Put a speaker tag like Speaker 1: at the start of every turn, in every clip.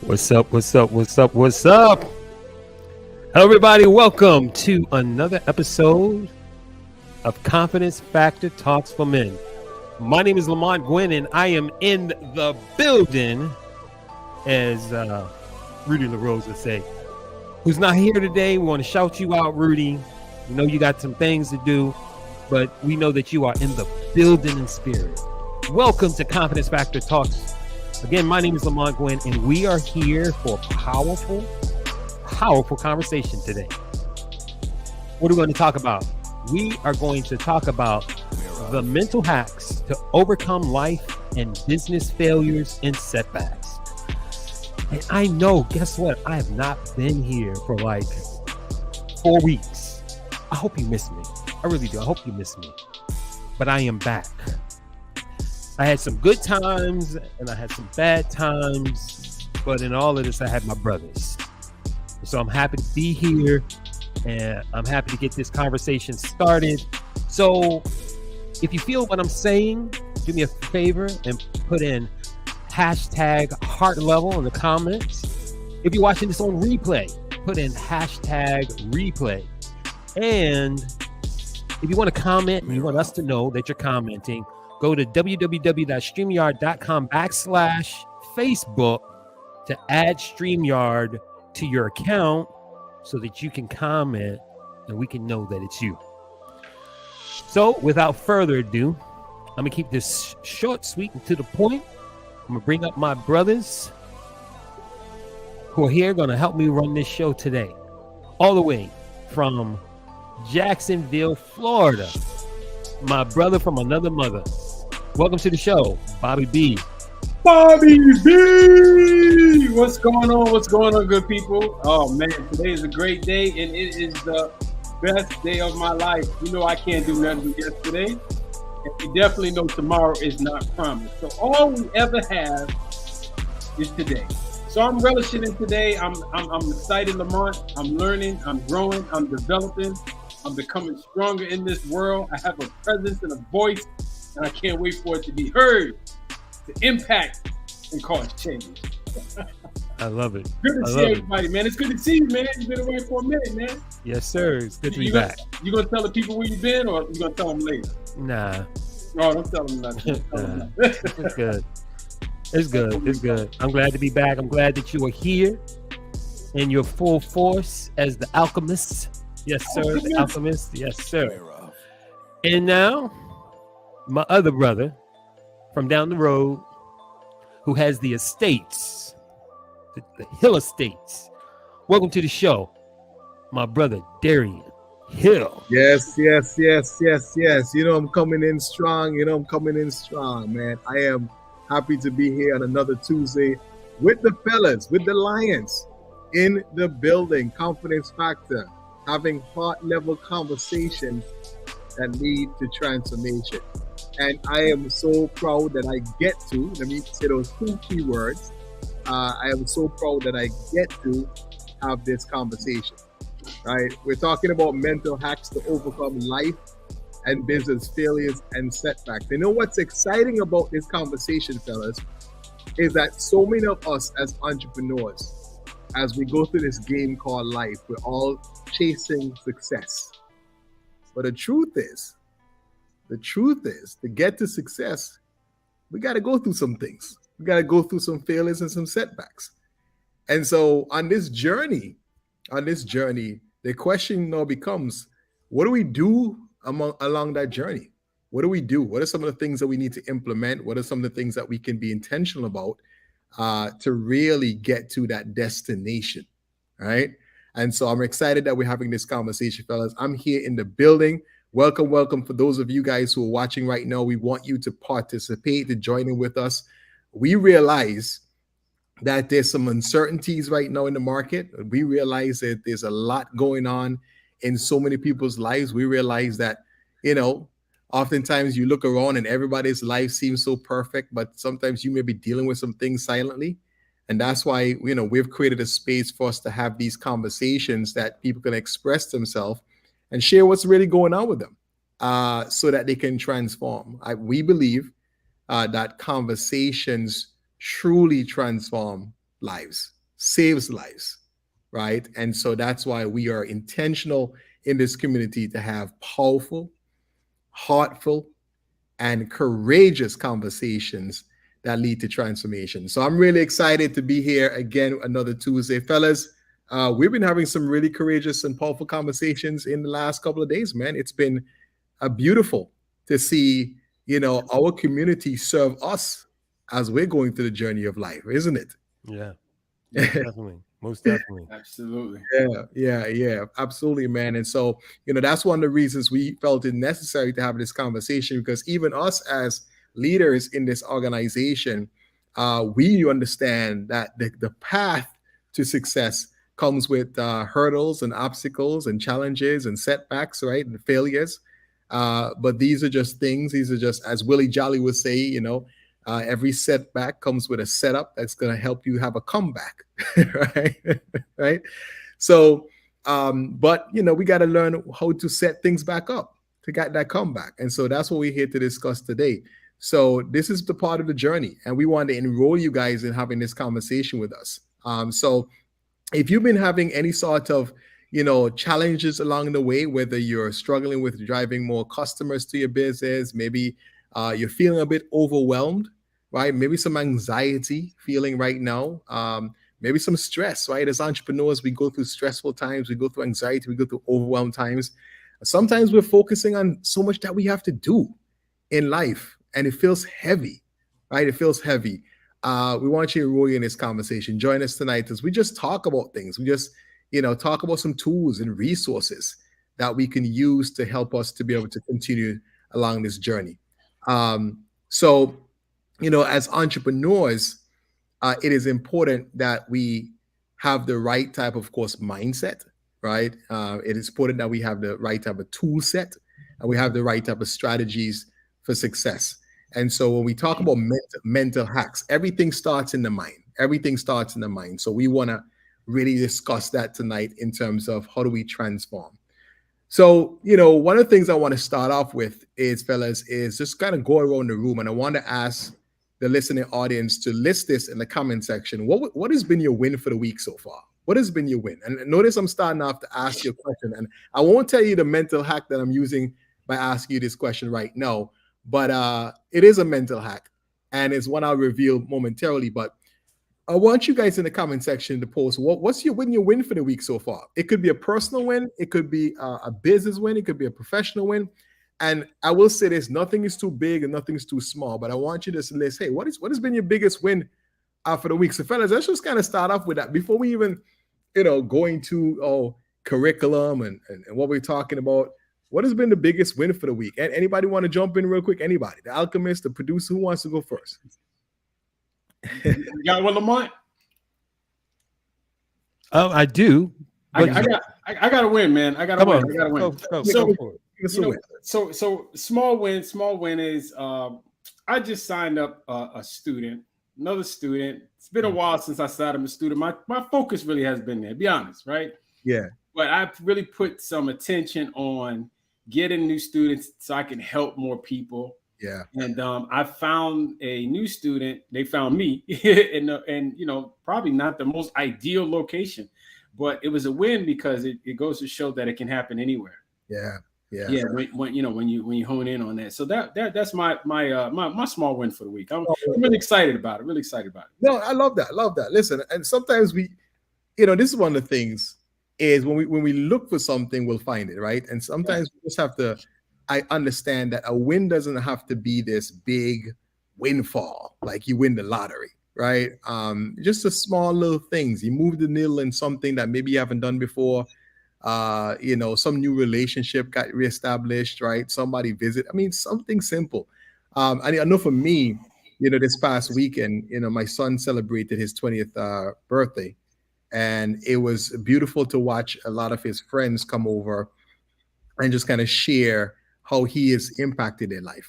Speaker 1: What's up? What's up? What's up? What's up? Hello, everybody. Welcome to another episode of Confidence Factor Talks for Men. My name is Lamont Gwynn, and I am in the building, as Rudy LaRose would say. Who's not here today? We want to shout you out, Rudy. We know you got some things to do, but we know that you are in the building in spirit. Welcome to Confidence Factor Talks. Again, my name is Lamont Gwynn, and we are here for a powerful conversation today. What are we going to talk about? We are going to talk about the mental hacks to overcome life and business failures and setbacks. And I know, guess what? I have not been here for like 4 weeks. I hope you miss me. I really do. I hope you miss me. But I am back. I had some good times and I had some bad times, but in all of this, I had my brothers. So I'm happy to be here and I'm happy to get this conversation started. So if you feel what I'm saying, do me a favor and put in hashtag heart level in the comments. If you're watching this on replay, put in hashtag replay. And if you want to comment and you want us to know that you're commenting, go to www.streamyard.com/Facebook to add StreamYard to your account so that you can comment and we can know that it's you. So without further ado, I'm going to keep this short, sweet, and to the point. I'm going to bring up my brothers who are here going to help me run this show today. All the way from Jacksonville, Florida. My brother from another mother. Welcome to the show, Bobby B.
Speaker 2: Bobby B! What's going on? What's going on, good people? Oh, man, today is a great day, and it is the best day of my life. You know I can't do nothing with yesterday, and you definitely know tomorrow is not promised. So all we ever have is today. So I'm relishing in today. I'm excited, Lamont. I'm learning. I'm growing. I'm developing. I'm becoming stronger in this world. I have a presence and a voice, and I can't wait for it to be heard, to impact and cause change.
Speaker 1: I love it.
Speaker 2: Good to see everybody, man. It's good to see you, man. You've been away for a minute, man.
Speaker 1: Yes, sir. It's good to be back.
Speaker 2: You gonna tell the people where you've been, or you gonna tell them later?
Speaker 1: Nah.
Speaker 2: No, don't tell them nothing.
Speaker 1: It's good. It's good. It's good. I'm glad to be back. I'm glad that you are here in your full force as the alchemist. Yes, sir. The alchemist. Yes, sir. And now, my other brother from down the road who has the estates, the Hill Estates. Welcome to the show, my brother Darian Hill.
Speaker 3: Yes. You know I'm coming in strong. Man. I am happy to be here on another Tuesday with the fellas, with the Lions in the building. Confidence Factor, having heart level conversations that lead to transformation. And I am so proud that I get to, let me say those two key words. I am so proud that I get to have this conversation, right? We're talking about mental hacks to overcome life and business failures and setbacks. You know what's exciting about this conversation, fellas, is that so many of us as entrepreneurs, as we go through this game called life, we're all chasing success. But the truth is, to get to success, we got to go through some things. We got to go through some failures and some setbacks. And so on this journey, the question now becomes, what do we do along that journey? What do we do? What are some of the things that we need to implement? What are some of the things that we can be intentional about to really get to that destination, right? And so I'm excited that we're having this conversation, fellas. I'm here in the building. Welcome. For those of you guys who are watching right now, we want you to participate, to join in with us. We realize that there's some uncertainties right now in the market. We realize that there's a lot going on in so many people's lives. We realize that, oftentimes you look around and everybody's life seems so perfect, but sometimes you may be dealing with some things silently. And that's why, we've created a space for us to have these conversations that people can express themselves and share what's really going on with them so that they can transform. We believe that conversations truly transform lives, saves lives, right? And so that's why we are intentional in this community to have powerful, heartful, and courageous conversations that lead to transformation. So I'm really excited to be here again another Tuesday, fellas. We've been having some really courageous and powerful conversations in the last couple of days, man. It's been beautiful to see, our community serve us as we're going through the journey of life, isn't it?
Speaker 1: Yeah, most definitely. Most definitely.
Speaker 2: Absolutely.
Speaker 3: Yeah, absolutely, man. And so, that's one of the reasons we felt it necessary to have this conversation, because even us as leaders in this organization, we understand that the path to success comes with hurdles and obstacles and challenges and setbacks, right? And failures. But these are just things, these are just, as Willie Jolly would say, every setback comes with a setup that's going to help you have a comeback, right? Right. So, but we got to learn how to set things back up to get that comeback, and so that's what we're here to discuss today. So this is the part of the journey, and we want to enroll you guys in having this conversation with us. So if you've been having any sort of challenges along the way, whether you're struggling with driving more customers to your business, maybe you're feeling a bit overwhelmed, right? Maybe some anxiety feeling right now, maybe some stress, right? As entrepreneurs, we go through stressful times, we go through anxiety, we go through overwhelmed times. Sometimes we're focusing on so much that we have to do in life, and it feels heavy, right? It feels heavy. We want you to enroll in this conversation. Join us tonight as we just talk about things. We just, talk about some tools and resources that we can use to help us to be able to continue along this journey. So, as entrepreneurs, it is important that we have the right type of course mindset, right? It is important that we have the right type of tool set, and we have the right type of strategies for success. And so when we talk about mental hacks, everything starts in the mind. Everything starts in the mind. So we want to really discuss that tonight in terms of how do we transform. So, one of the things I want to start off with is, fellas, is just kind of go around the room, and I want to ask the listening audience to list this in the comment section. What has been your win for the week so far? What has been your win? And notice I'm starting off to ask you a question, and I won't tell you the mental hack that I'm using by asking you this question right now, but it is a mental hack, and it's one I'll reveal momentarily. But I want you guys in the comment section to post what's your win for the week so far. It could be a personal win, it could be a business win, it could be a professional win. And I will say this: nothing is too big and nothing is too small. But I want you to list, hey, what has been your biggest win for the week? So, fellas, let's just kind of start off with that before we even, go into curriculum and what we're talking about. What has been the biggest win for the week? And anybody want to jump in real quick? Anybody? The alchemist, the producer, who wants to go first?
Speaker 2: You got one, Lamont?
Speaker 1: Oh, I do.
Speaker 2: I got to win, man. I got to win. I got to win.
Speaker 1: Go for it.
Speaker 2: So small win is I just signed up another student. It's been a while since I started a student. My focus really has been there, to be honest, right?
Speaker 3: Yeah.
Speaker 2: But I've really put some attention on getting new students so I can help more people.
Speaker 3: Yeah.
Speaker 2: And I found a new student. They found me, and probably not the most ideal location, but it was a win because it goes to show that it can happen anywhere.
Speaker 3: Yeah.
Speaker 2: When you hone in on that. So that's my small win for the week. I'm really excited about it. Really excited about it.
Speaker 3: No, I love that. Listen, and sometimes we, this is one of the things is when we look for something, we'll find it, right? And sometimes we just have to. I understand that a win doesn't have to be this big windfall, like you win the lottery, right? Just a small little things. You move the needle in something that maybe you haven't done before. Some new relationship got reestablished, right? Somebody visit. I mean, something simple. I know for me, this past weekend, my son celebrated his 20th birthday, and it was beautiful to watch a lot of his friends come over and just kind of share how he is impacted their life.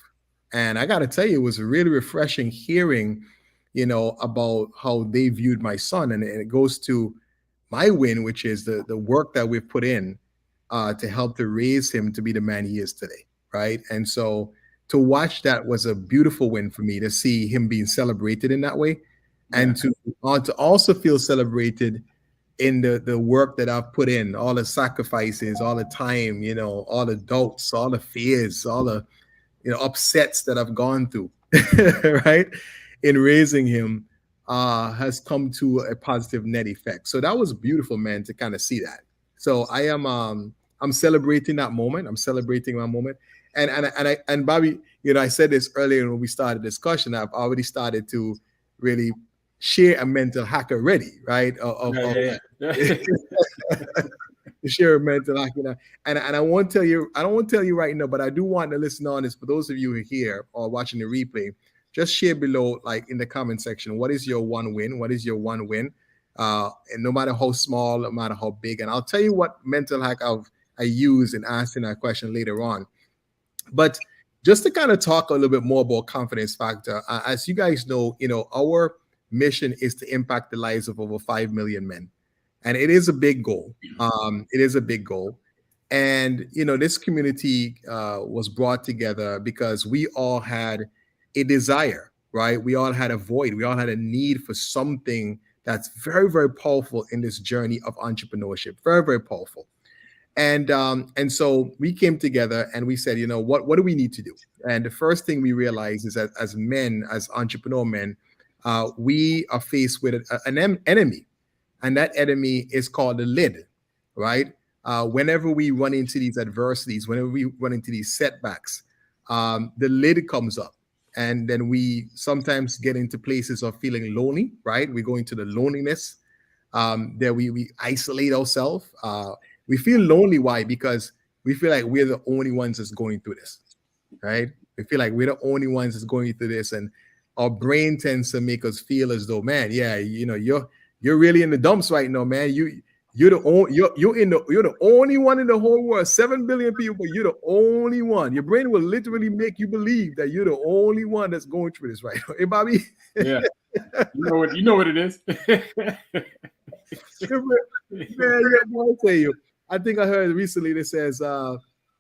Speaker 3: And I got to tell you, it was really refreshing hearing, about how they viewed my son. And it goes to my win, which is the work that we've put in to help to raise him to be the man he is today, right? And so to watch that was a beautiful win for me, to see him being celebrated in that way. and to also feel celebrated in the work that I've put in, all the sacrifices, all the time, all the doubts, all the fears, all the upsets that I've gone through, right, in raising him, has come to a positive net effect. So that was beautiful, man, to kind of see that. So I'm celebrating that moment. I'm celebrating my moment. And Bobby, I said this earlier when we started discussion. I've already started to really share a mental hack already, right? Share a mental hack, and I won't tell you. I don't want to tell you right now, but I do want to listen on this. For those of you who are here or watching the replay, just share below, like in the comment section, what is your one win? What is your one win? And no matter how small, no matter how big, and I'll tell you what mental hack I use in answering that question later on. But just to kind of talk a little bit more about confidence factor, as you guys know, our mission is to impact the lives of over 5 million men, and it is a big goal. It is a big goal, and this community was brought together because we all had a desire, right? We all had a void. We all had a need for something that's very, very powerful in this journey of entrepreneurship. Very, very powerful. And so we came together and we said, what do we need to do? And the first thing we realized is that as men, as entrepreneur men, we are faced with an enemy, and that enemy is called the lid, right? Whenever we run into these adversities, whenever we run into these setbacks, the lid comes up, and then we sometimes get into places of feeling lonely, right? We go into the loneliness. There we isolate ourselves. We feel lonely. Why? Because we feel like we're the only ones that's going through this, right? We feel like we're the only ones that's going through this, and our brain tends to make us feel as though, man, yeah, you're really in the dumps right now, man. You're the only one in the whole world. 7 billion people, but you're the only one. Your brain will literally make you believe that you're the only one that's going through this right now. Hey, Bobby.
Speaker 2: Yeah. You know what it is.
Speaker 3: Man, I'll tell you. I think I heard recently that says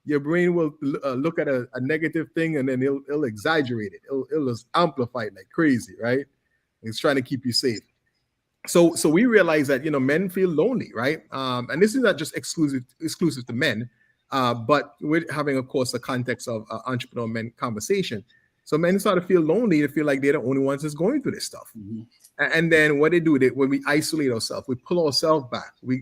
Speaker 3: your brain will look at a negative thing and then it'll exaggerate it. It'll just amplify it like crazy, right? It's trying to keep you safe. So we realize that men feel lonely, right? And this is not just exclusive to men, but we're having, of course, a context of entrepreneur men conversation. So men start to feel lonely. They feel like they're the only ones that's going through this stuff. Mm-hmm. And then what they do, when we isolate ourselves, we pull ourselves back. We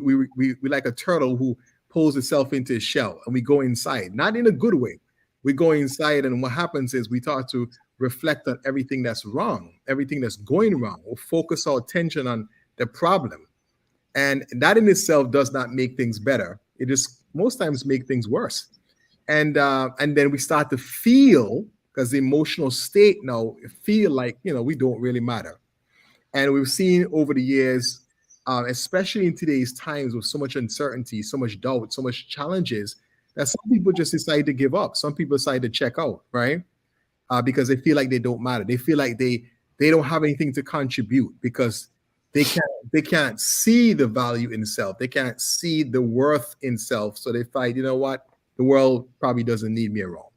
Speaker 3: like a turtle who pulls itself into its shell, and we go inside, not in a good way. We go inside, and what happens is we start to reflect on everything that's wrong, everything that's going wrong. We'll focus our attention on the problem. And that in itself does not make things better. It just most times make things worse. And then we start to feel, because the emotional state now feel like, we don't really matter. And we've seen over the years, especially in today's times with so much uncertainty, so much doubt, so much challenges, that some people just decide to give up. Some people decide to check out, right? Because they feel like they don't matter. They feel like they don't have anything to contribute because they can't see the value in self. They can't see the worth in self. So they find, you know what? The world probably doesn't need me around.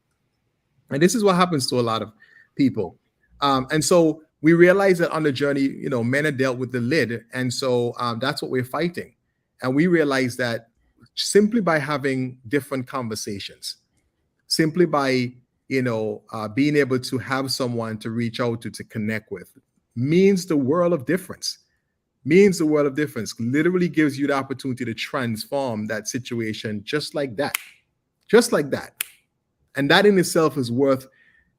Speaker 3: And this is what happens to a lot of people. And so we realize that on the journey, men are dealt with the lid. And so that's what we're fighting. And we realize that simply by having different conversations, simply by, being able to have someone to reach out to connect with, means the world of difference. Literally gives you the opportunity to transform that situation just like that. And that in itself is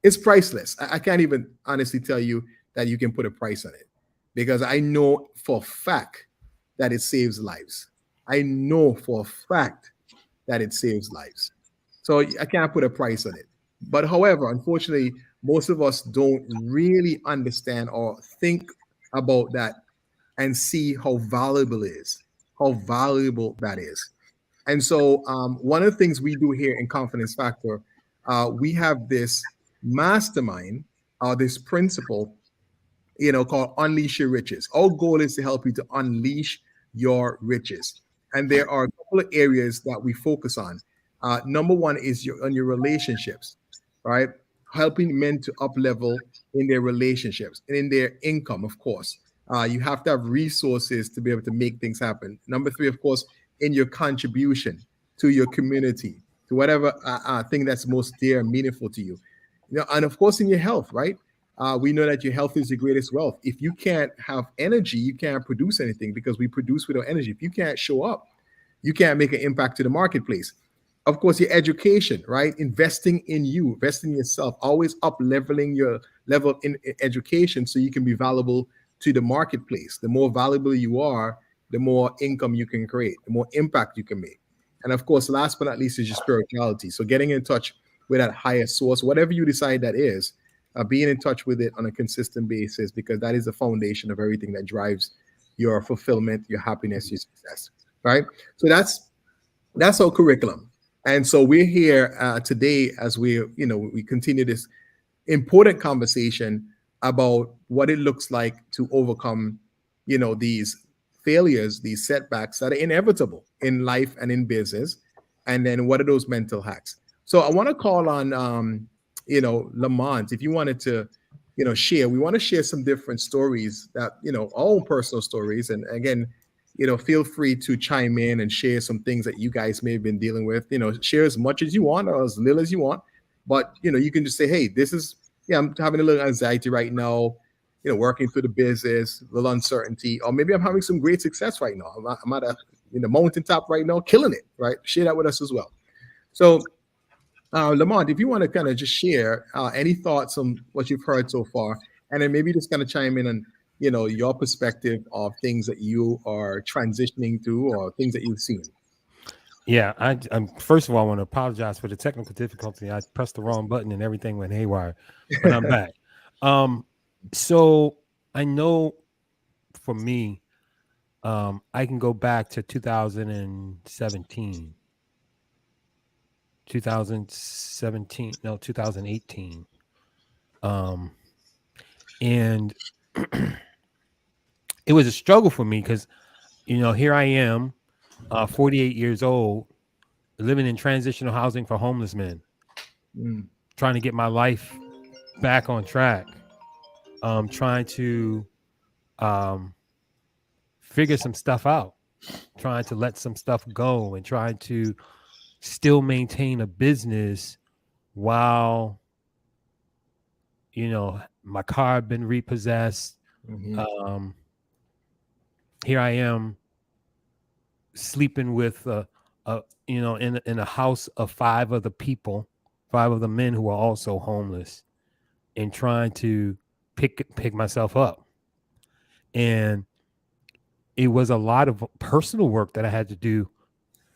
Speaker 3: it's priceless. I can't even honestly tell you that you can put a price on it, because I know for a fact that it saves lives. So I can't put a price on it. But however, unfortunately, most of us don't really understand or think about that and see how valuable that is. And so one of the things we do here in Confidence Factor, we have this mastermind, this principle, called Unleash Your Riches. Our goal is to help you to unleash your riches. And there are a couple of areas that we focus on. Number one is on your relationships, right? Helping men to up level in their relationships and in their income, of course. You have to have resources to be able to make things happen. Number three, of course, in your contribution to your community, to whatever thing that's most dear and meaningful to you. You know, and of course, in your health, right? We know that your health is your greatest wealth. If you can't have energy, you can't produce anything because we produce without energy. If you can't show up, you can't make an impact to the marketplace. Of course, your education, right? Investing in you, investing in yourself, always up leveling your level in education so you can be valuable to the marketplace. The more valuable you are, the more income you can create, the more impact you can make. And of course, last but not least is your spirituality. So getting in touch with that higher source, whatever you decide that is, being in touch with it on a consistent basis, because that is the foundation of everything that drives your fulfillment, your happiness, your success. Right. So that's our curriculum. And so we're here today as we continue this important conversation about what it looks like to overcome, these failures, these setbacks that are inevitable in life and in business. And then what are those mental hacks? So I want to call on, Lamont, if you wanted to, share, we want to share some different stories that, our own personal stories. And again, feel free to chime in and share some things that you guys may have been dealing with. Share as much as you want or as little as you want. But, you can just say, hey, I'm having a little anxiety right now, working through the business, a little uncertainty, or maybe I'm having some great success right now. I'm at the mountaintop right now, killing it, right? Share that with us as well. So, Lamont, if you want to kind of just share any thoughts on what you've heard so far, and then maybe just kind of chime in on, your perspective of things that you are transitioning through or things that you've seen.
Speaker 1: Yeah, I'm first of all, I want to apologize for the technical difficulty. I pressed the wrong button and everything went haywire, but I'm back. So I know for me, I can go back to 2018. And it was a struggle for me because, here I am, 48 years old, living in transitional housing for homeless men, trying to get my life back on track, trying to figure some stuff out, trying to let some stuff go, and trying to still maintain a business while, my car had been repossessed. Here I am sleeping with in a house of five of the men who are also homeless, and trying to pick myself up. And it was a lot of personal work that I had to do,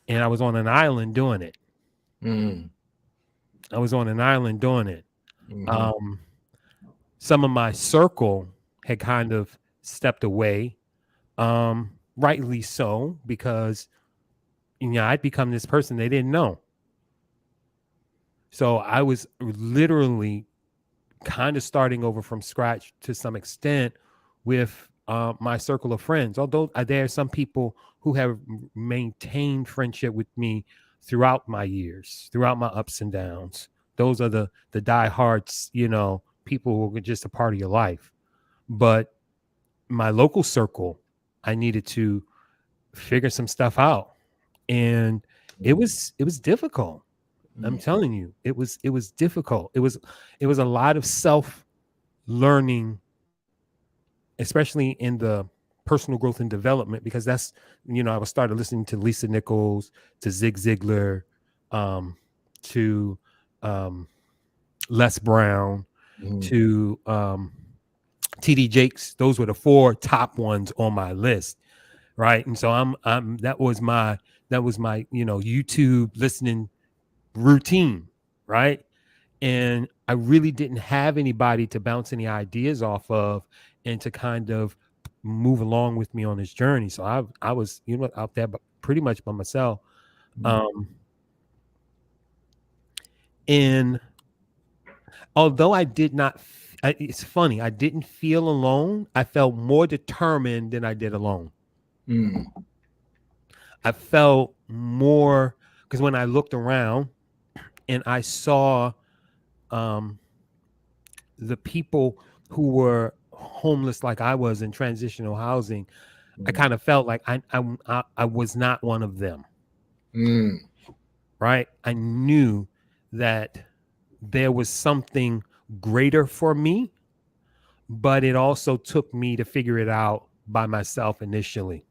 Speaker 1: and I was on an island doing it. Some of my circle had kind of stepped away, rightly so, because I'd become this person they didn't know. So I was literally kind of starting over from scratch to some extent with my circle of friends. Although there are some people who have maintained friendship with me throughout my years, throughout my ups and downs. Those are the diehards, people who are just a part of your life. But my local circle, I needed to figure some stuff out, and it was difficult. I'm telling you, it was difficult. It was a lot of self learning, especially in the personal growth and development, because that's, I was started listening to Lisa Nichols, to Zig Ziglar, to Les Brown, to TD Jakes. Those were the four top ones on my list, right? And so I'm that was my YouTube listening routine, right? And I really didn't have anybody to bounce any ideas off of and to kind of move along with me on this journey. So I was out there pretty much by myself. And although I did not, it's funny, I didn't feel alone. I felt more determined than I did alone. I felt more, because when I looked around and I saw the people who were homeless like I was in transitional housing, I kind of felt like I was not one of them. Right? I knew that there was something greater for me, but it also took me to figure it out by myself initially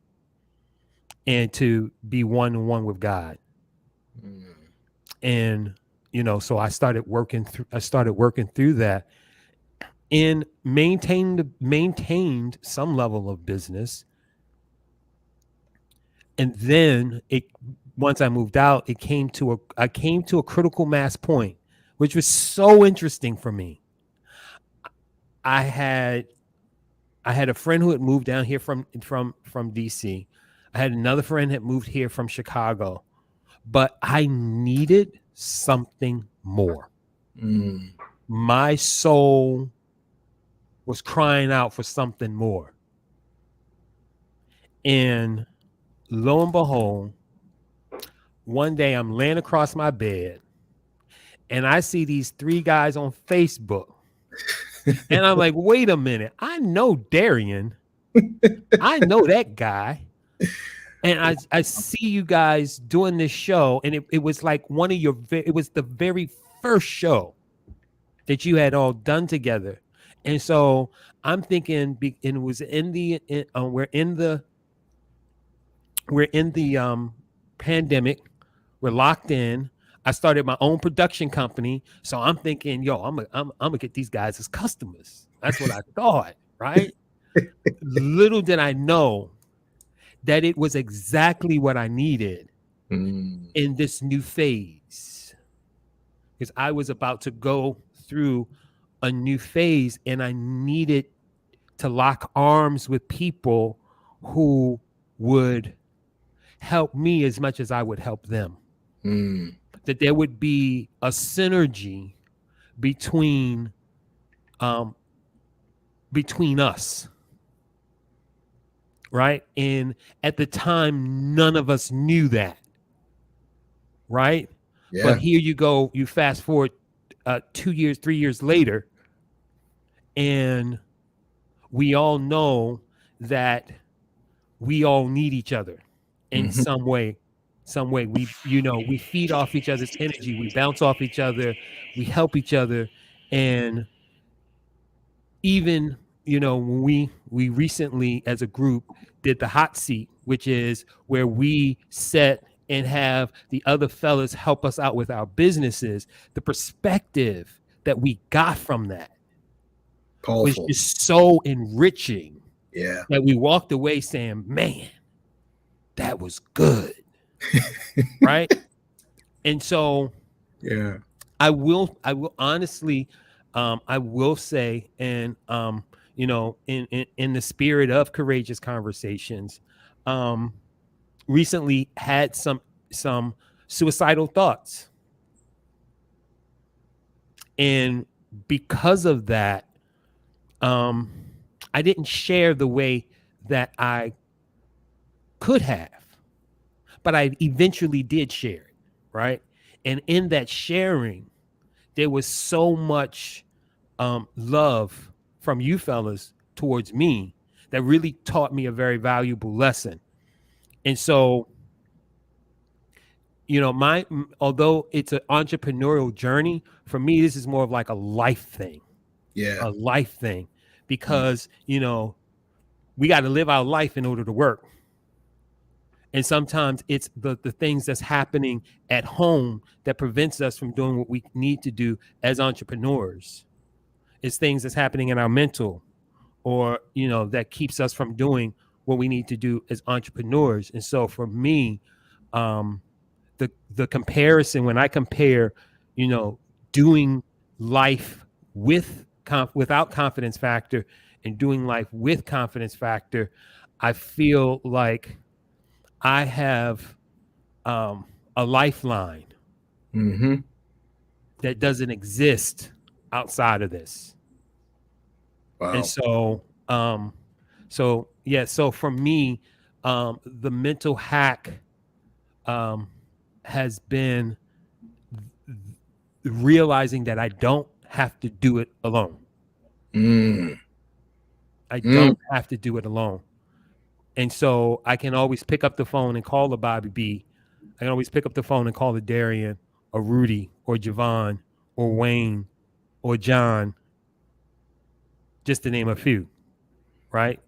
Speaker 1: and to be one-on-one with God. And, so I started working through that and maintained some level of business. And then once I moved out, I came to a critical mass point, which was so interesting for me. I had a friend who had moved down here from DC. I had another friend that moved here from Chicago, but I needed something more. My soul was crying out for something more. And lo and behold, one day I'm laying across my bed and I see these 3 guys on Facebook. And I'm like, wait a minute. I know Darian. I know that guy. And I see you guys doing this show. And it was like it was the very first show that you had all done together. And so I'm thinking, and it was we're in the pandemic. We're locked in. I started my own production company. So I'm thinking, I'm gonna get these guys as customers. That's what I thought, right? Little did I know that it was exactly what I needed in this new phase. Because I was about to go through a new phase and I needed to lock arms with people who would help me as much as I would help them. That there would be a synergy between us, right? And at the time, none of us knew that, right? Yeah. But here you go, you fast forward 2 years, 3 years later, and we all know that we all need each other in some way. We feed off each other's energy, we bounce off each other, we help each other. And even when we recently as a group did the hot seat, which is where we set and have the other fellas help us out with our businesses, the perspective that we got from that was just so enriching.
Speaker 3: Yeah,
Speaker 1: that we walked away saying, man, that was good. Right. And so
Speaker 3: yeah,
Speaker 1: I will honestly, I will say, and in the spirit of courageous conversations, recently had some suicidal thoughts. And because of that, I didn't share the way that I could have, but I eventually did share it, right? And in that sharing, there was so much love from you fellas towards me that really taught me a very valuable lesson. And so, although it's an entrepreneurial journey, for me, this is more of like a life thing.
Speaker 3: Yeah.
Speaker 1: A life thing, because, we got to live our life in order to work. And sometimes it's the things that's happening at home that prevents us from doing what we need to do as entrepreneurs. It's things that's happening in our mental, or, that keeps us from doing what we need to do as entrepreneurs. And so for me, the comparison, when I compare, doing life without confidence factor and doing life with confidence factor, I feel like I have a lifeline that doesn't exist outside of this. Wow. And so, so for me, the mental hack has been realizing that I don't have to do it alone. I don't have to do it alone. And so I can always pick up the phone and call a Bobby B. I can always pick up the phone and call a Darian or Rudy or Javon or Wayne or John, just to name a few, right?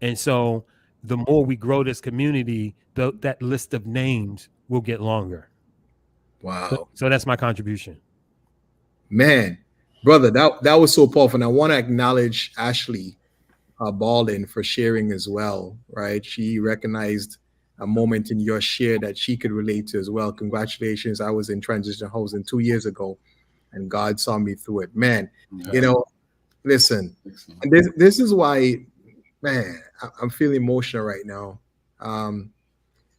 Speaker 1: And so the more we grow this community, that list of names will get longer.
Speaker 3: Wow.
Speaker 1: So that's my contribution.
Speaker 3: Man, brother, that was so powerful. And I want to acknowledge Ashley Baldwin for sharing as well, right? She recognized a moment in your share that she could relate to as well. Congratulations. I was in transition housing 2 years ago and God saw me through it. Man, listen, and this is why, man, I'm feeling emotional right now.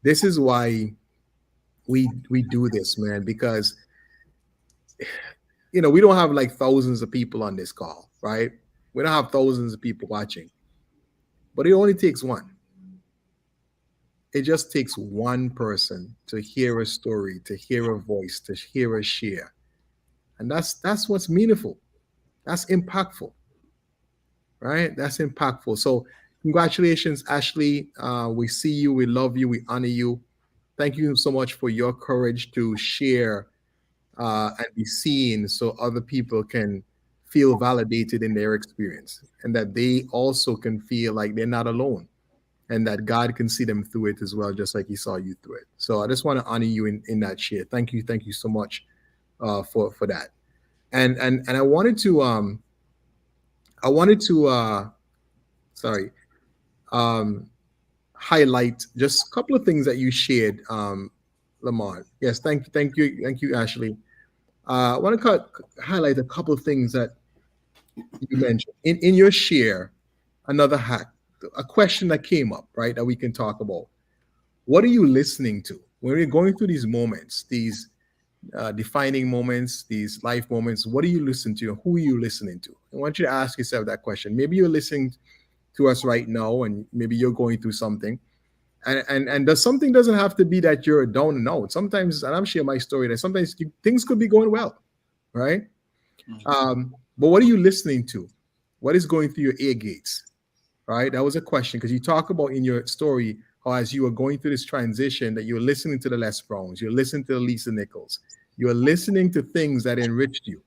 Speaker 3: This is why we do this, man, because we don't have like thousands of people on this call, right? We don't have thousands of people watching, but it only takes one. It just takes one person to hear a story, to hear a voice, to hear a share. And that's what's meaningful. That's impactful, right? That's impactful. So congratulations, Ashley. We see you. We love you. We honor you. Thank you so much for your courage to share and be seen so other people can feel validated in their experience and that they also can feel like they're not alone and that God can see them through it as well, just like he saw you through it. So I just want to honor you in that share. Thank you so much for that. And I wanted to highlight just a couple of things that you shared, Lamont. Yes, thank you, Ashley. I want to highlight a couple of things that you mentioned in your share. Another hack, a question that came up, right, that we can talk about. What are you listening to when we're going through these moments, these defining moments, these life moments? What are you listening to? Who are you listening to? I want you to ask yourself that question. Maybe you're listening to us right now, and maybe you're going through something. And something doesn't have to be that you're down and out. Sometimes, and I'm sharing my story, that sometimes things could be going well, right? But what are you listening to? What is going through your ear gates, right? That was a question, because you talk about in your story how as you were going through this transition that you're listening to the Les Browns, you're listening to the Lisa Nichols, you're listening to things that enriched you.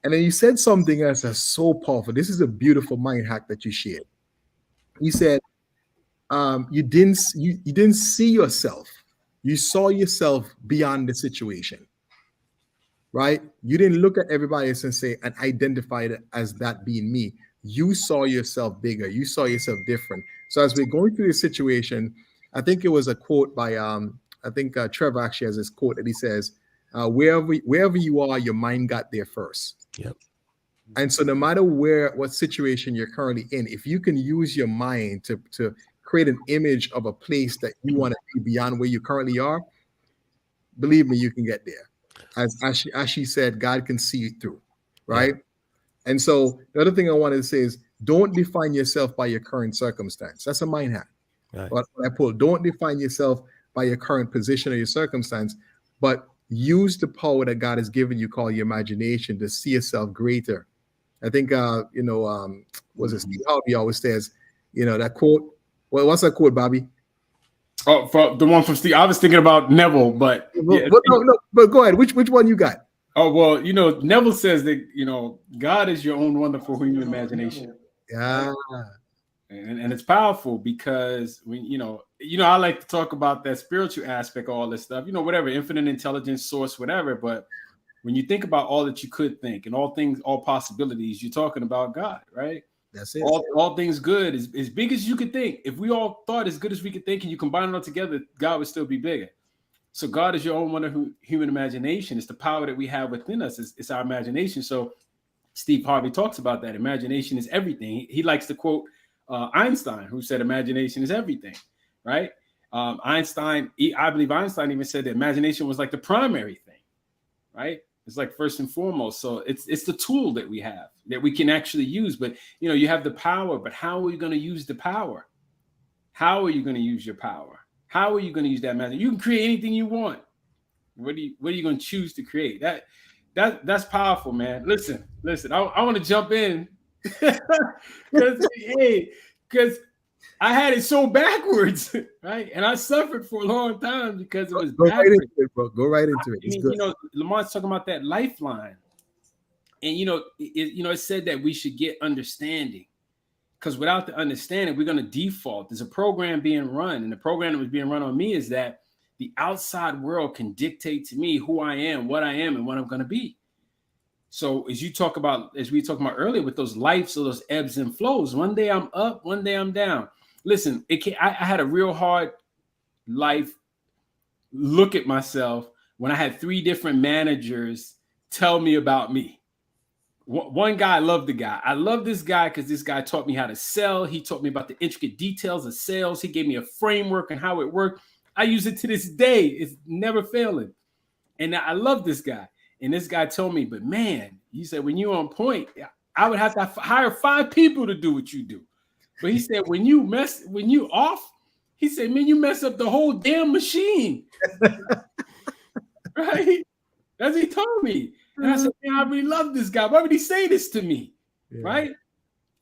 Speaker 3: And then you said something else that's so powerful. This is a beautiful mind hack that you shared. You said, you didn't see yourself. You saw yourself beyond the situation, right? You didn't look at everybody else and say and identify it as that being me. You saw yourself bigger. You saw yourself different. So as we're going through this situation, I think it was a quote by Trevor actually has this quote that he says, wherever you are, your mind got there first.
Speaker 1: Yep.
Speaker 3: And so no matter what situation you're currently in, if you can use your mind to create an image of a place that you want to be beyond where you currently are, believe me, you can get there. As she said, God can see you through, right? Yeah. And so the other thing I wanted to say is don't define yourself by your current circumstance. That's a mind hack. Right. What I pull, don't define yourself by your current position or your circumstance, but use the power that God has given you, called your imagination, to see yourself greater. I think, was it Steve Harvey always says, that quote. Well, what's that quote, Bobby?
Speaker 2: Oh, from the one from Steve. I was thinking about Neville, but
Speaker 3: but go ahead. Which one you got?
Speaker 2: Oh, well, Neville says that, God is your own wonderful human imagination.
Speaker 3: Yeah.
Speaker 2: And it's powerful because when, I like to talk about that spiritual aspect of all this stuff, whatever, infinite intelligence, source, whatever. But when you think about all that you could think and all things, all possibilities, you're talking about God, right?
Speaker 3: That's it.
Speaker 2: All things good, as big as you could think. If we all thought as good as we could think and you combine it all together, God would still be bigger. So God is your own wonderful human imagination. It's the power that we have within us. It's our imagination. So Steve Harvey talks about that. Imagination is everything. He likes to quote Einstein, who said imagination is everything, right? I believe Einstein even said that imagination was like the primary thing, right? It's like first and foremost. So it's the tool that we have that we can actually use. But, you have the power, but how are you going to use the power? How are you going to use your power? How are you going to use that imagination? You can create anything you want. What are you going to choose to create? That's powerful, man. Listen. I want to jump in Because I had it so backwards, right? And I suffered for a long time because it was
Speaker 3: Go
Speaker 2: backwards.
Speaker 3: right into it, bro. Go right into it. It's good.
Speaker 2: You know, Lamont's talking about that lifeline. And, you know, it said that we should get understanding. Because without the understanding, we're going to default. There's a program being run. And the program that was being run on me is that the outside world can dictate to me who I am, what I am, and what I'm going to be. So as we talked about earlier with those lives, so those ebbs and flows, one day I'm up, one day I'm down. Listen, I had a real hard life look at myself when I had 3 different managers tell me about me. One guy, I love the guy. I love this guy because this guy taught me how to sell. He taught me about the intricate details of sales. He gave me a framework and how it worked. I use it to this day. It's never failing. And I love this guy. And this guy told me, but man, he said, when you're on point, I would have to hire 5 people to do what you do. But he said, when you off, he said, man, you mess up the whole damn machine. Right? That's what he told me. And I said, man, I really love this guy. Why would he say this to me? Yeah. Right?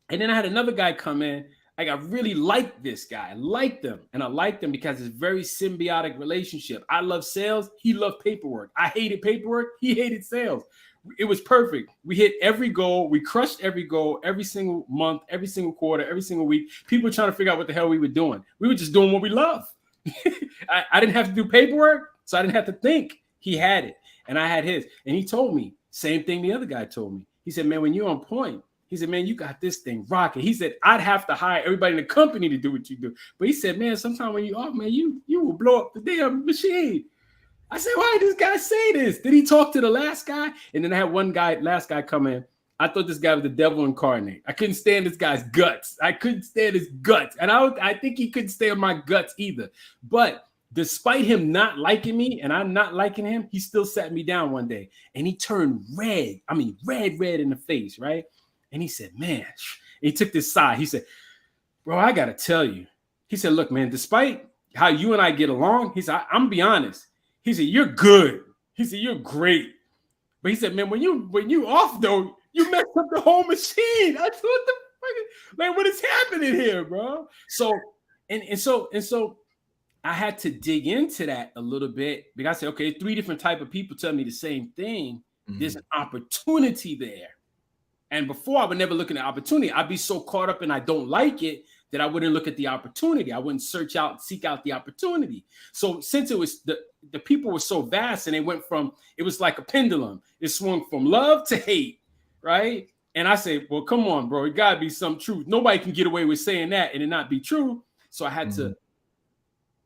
Speaker 2: And then I had another guy come in. I really liked this guy. I liked him. And I liked him because it's a very symbiotic relationship. I love sales. He loved paperwork. I hated paperwork. He hated sales. It was perfect. We hit every goal. We crushed every goal every single month, every single quarter, every single week. People were trying to figure out what the hell we were doing. We were just doing what we love. I didn't have to do paperwork, so I didn't have to think. He had it. And I had his. And he told me, same thing the other guy told me. He said, man, when you're on point, he said, man, you got this thing rocking. He said, I'd have to hire everybody in the company to do what you do. But he said, man, sometimes when you're off, man, you will blow up the damn machine. I said, why did this guy say this? Did he talk to the last guy? And then I had last guy come in. I thought this guy was the devil incarnate. I couldn't stand this guy's guts. I couldn't stand his guts. And I think he couldn't stand my guts either. But despite him not liking me and I'm not liking him, he still sat me down one day and he turned red. I mean, red in the face, right? And he said, man, he took this side. He said, bro, I got to tell you. He said, look, man, despite how you and I get along, he said, I'm be honest. He said, you're good. He said, you're great. But he said, man, when you off though, you messed up the whole machine. I thought, what is happening here, bro? So, and so I had to dig into that a little bit because I said, okay, 3 different type of people tell me the same thing. Mm-hmm. There's an opportunity there. And before I would never look at the opportunity. I'd be so caught up and I don't like it that I wouldn't look at the opportunity. I wouldn't seek out the opportunity. So since it was the people were so vast and it was like a pendulum. It swung from love to hate, right? And I say, well, come on, bro, it gotta be some truth. Nobody can get away with saying that and it not be true. So I had to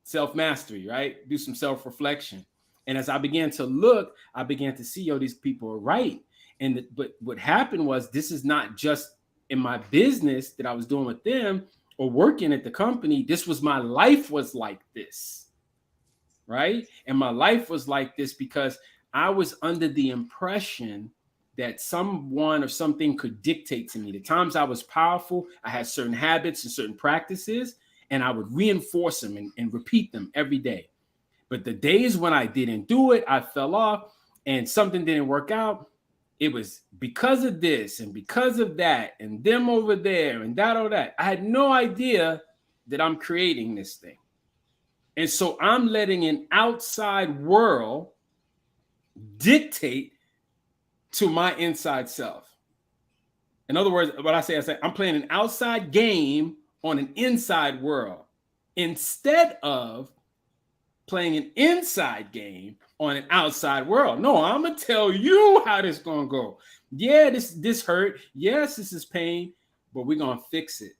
Speaker 2: self-mastery, right? Do some self-reflection. And as I began to look, I began to see, these people are right. But what happened was, this is not just in my business that I was doing with them or working at the company. This was my life was like this, right? And my life was like this because I was under the impression that someone or something could dictate to me. The times I was powerful, I had certain habits and certain practices, and I would reinforce them and repeat them every day. But the days when I didn't do it, I fell off and something didn't work out. It was because of this and because of that and them over there and that or that. I had no idea that I'm creating this thing. And so I'm letting an outside world dictate to my inside self. In other words, what I say, I'm playing an outside game on an inside world instead of playing an inside game on an outside world. No, I'm gonna tell you how this gonna go. Yeah, this hurt. Yes, this is pain, but we're gonna fix it.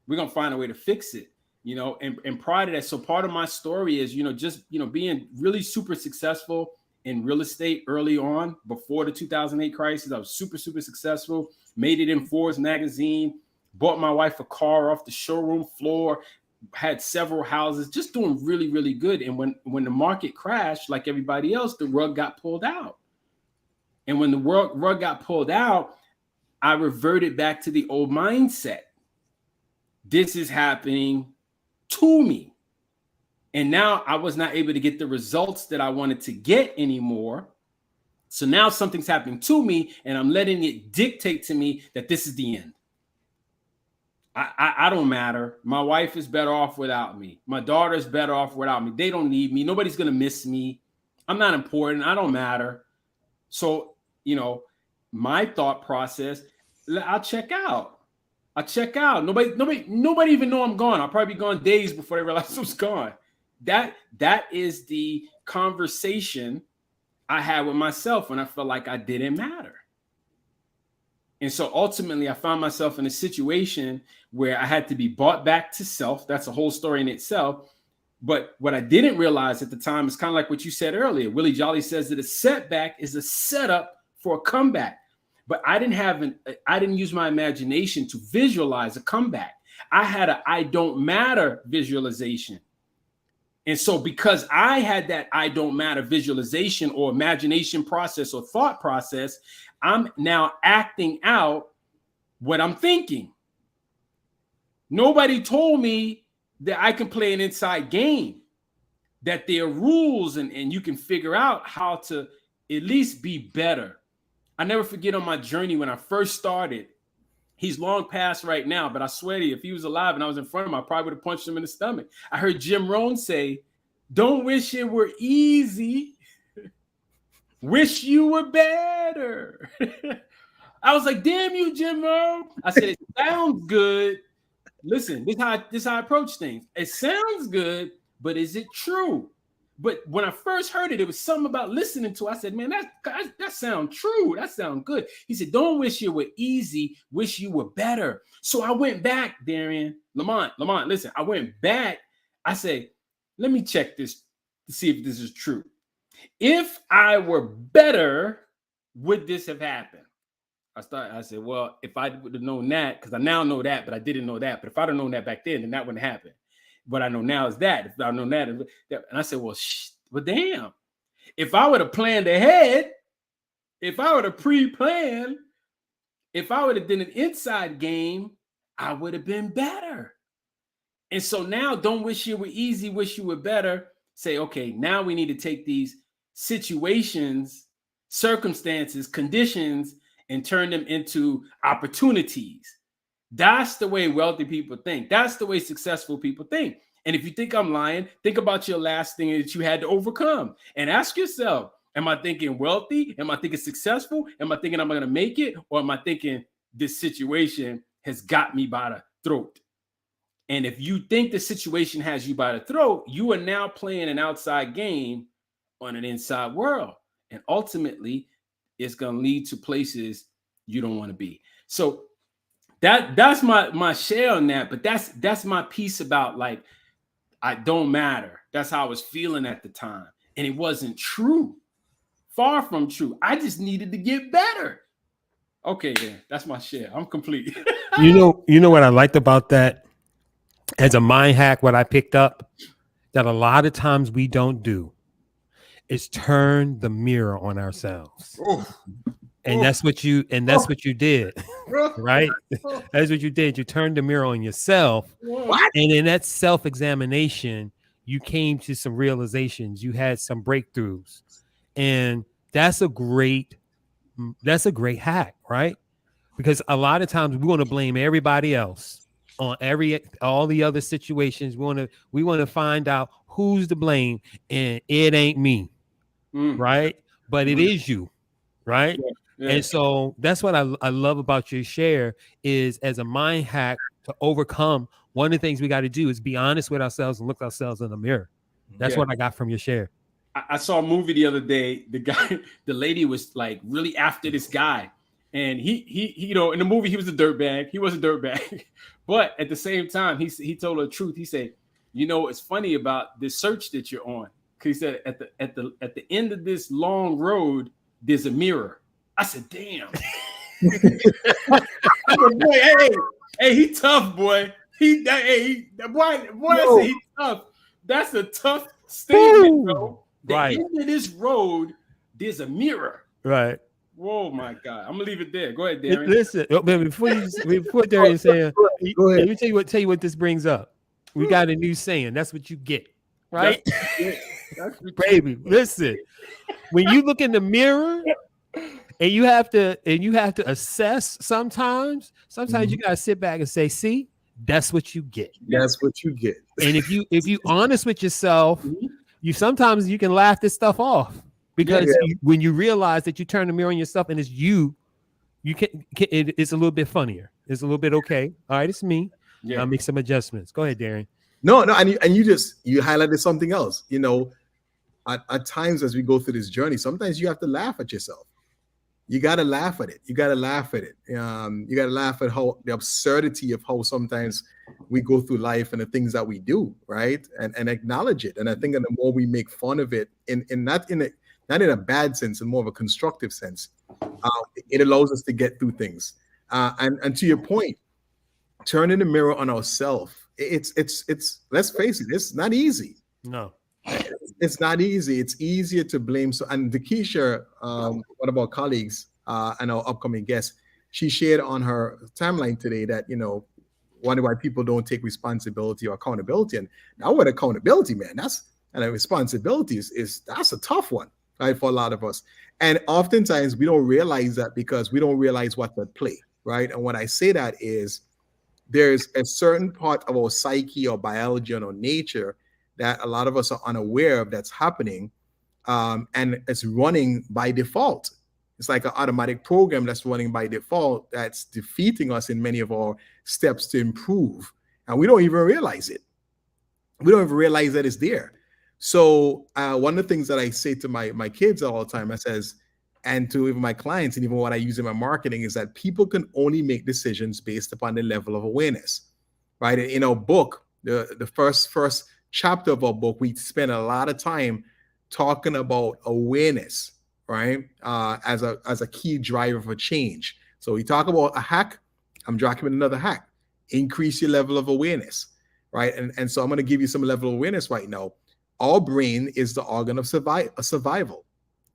Speaker 2: We're gonna find a way to fix it. And prior to that, so part of my story is, being really super successful in real estate early on, before the 2008 crisis. I was super, super successful. Made it in Forbes magazine. Bought my wife a car off the showroom floor. Had several houses, just doing really, really good. And when the market crashed, like everybody else, the rug got pulled out. And when the rug got pulled out, I reverted back to the old mindset. This is happening to me. And now I was not able to get the results that I wanted to get anymore. So now something's happening to me and I'm letting it dictate to me that this is the end. I don't matter. My wife is better off without me. My daughter is better off without me. They don't need me. Nobody's going to miss me. I'm not important. I don't matter. So, my thought process, I'll check out. Nobody even know I'm gone. I'll probably be gone days before they realize I was gone. That is the conversation I had with myself when I felt like I didn't matter. And so ultimately, I found myself in a situation where I had to be brought back to self. That's a whole story in itself. But what I didn't realize at the time is kind of like what you said earlier. Willie Jolly says that a setback is a setup for a comeback. But I didn't use my imagination to visualize a comeback. I had a I don't matter visualization. And so because I had that I don't matter visualization or imagination process or thought process, I'm now acting out what I'm thinking. Nobody told me that I can play an inside game, that there are rules and you can figure out how to at least be better. I never forget on my journey when I first started. He's long past right now, but I swear to you, if he was alive and I was in front of him, I probably would have punched him in the stomach. I heard Jim Rohn say, "Don't wish it were easy. Wish you were better." I was like, "Damn you, Jim Rohn." I said, "It sounds good. Listen, this is how I approach things. It sounds good, but is it true?" But when I first heard it, it was something about listening to it. I said, "Man, that sounds true. That sounds good." He said, "Don't wish you were easy. Wish you were better." So I went back, Darian, Lamont, listen, I went back. I said, let me check this to see if this is true. If I were better, would this have happened? I said, well, if I would have known that, because I now know that, but I didn't know that. But if I'd have known that back then that wouldn't happen. What I know now is that. If I know that, and I said, well, damn. If I would have planned ahead, if I would have pre-planned, if I would have done an inside game, I would have been better. And so now, don't wish you were easy, wish you were better. Say, okay, now we need to take these situations, circumstances, conditions, and turn them into opportunities. That's the way wealthy people think. That's the way successful people think. And if you think I'm lying, think about your last thing that you had to overcome and ask yourself, am I thinking wealthy? Am I thinking successful? Am I thinking I'm going to make it? Or am I thinking this situation has got me by the throat? And if you think the situation has you by the throat, you are now playing an outside game on an inside world. And ultimately, it's going to lead to places you don't want to be. So that's my share on that. But that's my piece about, like, I don't matter. That's how I was feeling at the time. And it wasn't true. Far from true. I just needed to get better. Okay, then. That's my share. I'm complete.
Speaker 1: You know what I liked about that? As a mind hack, what I picked up that a lot of times we don't do is turn the mirror on ourselves. And that's what you did, right? That's what you did. You turned the mirror on yourself.
Speaker 3: What?
Speaker 1: And in that self-examination, you came to some realizations. You had some breakthroughs. And that's a great hack, right? Because a lot of times we want to blame everybody else on all the other situations. We want to find out who's to blame, and it ain't me, right? But it is you, right? Yeah. And so that's what I love about your share is, as a mind hack to overcome, one of the things we got to do is be honest with ourselves and look ourselves in the mirror. That's what I got from your share.
Speaker 2: I saw a movie the other day. The lady was like really after this guy. And he in the movie, he was a dirtbag. He was a dirtbag. But at the same time, he told her the truth. He said, it's funny about this search that you're on. Because he said at the end of this long road, there's a mirror. I said, damn. Boy, hey, he tough, boy. Boy, I said he tough. That's a tough statement, bro. The end of this road, there's a mirror.
Speaker 1: Right.
Speaker 2: Whoa, my God! I'm gonna leave it there. Go ahead, Darren.
Speaker 1: Listen, before Darren saying, let me tell you what this brings up. We got a new saying. That's what you get, right? That's baby. Listen, when you look in the mirror, and you have to assess. Sometimes you gotta sit back and say, "See, that's what you get.
Speaker 3: That's what you get.
Speaker 1: And if you honest with yourself, you sometimes you can laugh this stuff off because when you realize that you turn the mirror on yourself and it's you it's a little bit funnier. It's a little bit okay. All right, it's me.
Speaker 2: Yeah.
Speaker 1: I'll make some adjustments. Go ahead, Darren.
Speaker 3: No, and you highlighted something else. You know, at times as we go through this journey, sometimes you have to laugh at yourself. You got to laugh at it. You got to laugh at it. You got to laugh at how the absurdity of how sometimes we go through life and the things that we do, right? And acknowledge it. And I think that the more we make fun of it, not in a bad sense, in more of a constructive sense, it allows us to get through things. And to your point, turning the mirror on ourselves. It's let's face it, it's not easy.
Speaker 1: No.
Speaker 3: It's not easy. It's easier to blame. So, and Dakisha, one of our colleagues and our upcoming guest, she shared on her timeline today that, you know, wonder why people don't take responsibility or accountability. And now with accountability, man, and responsibility that's a tough one, right, for a lot of us. And oftentimes we don't realize that because we don't realize what's at play, right? And when I say that is there's a certain part of our psyche or biology or nature that a lot of us are unaware of that's happening, and it's running by default. It's like an automatic program that's running by default that's defeating us in many of our steps to improve, and we don't even realize it. We don't even realize that it's there. So one of the things that I say to my kids all the time, I says, and to even my clients, and even what I use in my marketing, is that people can only make decisions based upon the level of awareness, right? In our book, the first chapter of our book, we spend a lot of time talking about awareness, right? As a key driver for change. So we talk about a hack. I'm dropping another hack. Increase your level of awareness, right? And so I'm going to give you some level of awareness right now. Our brain is the organ of survival.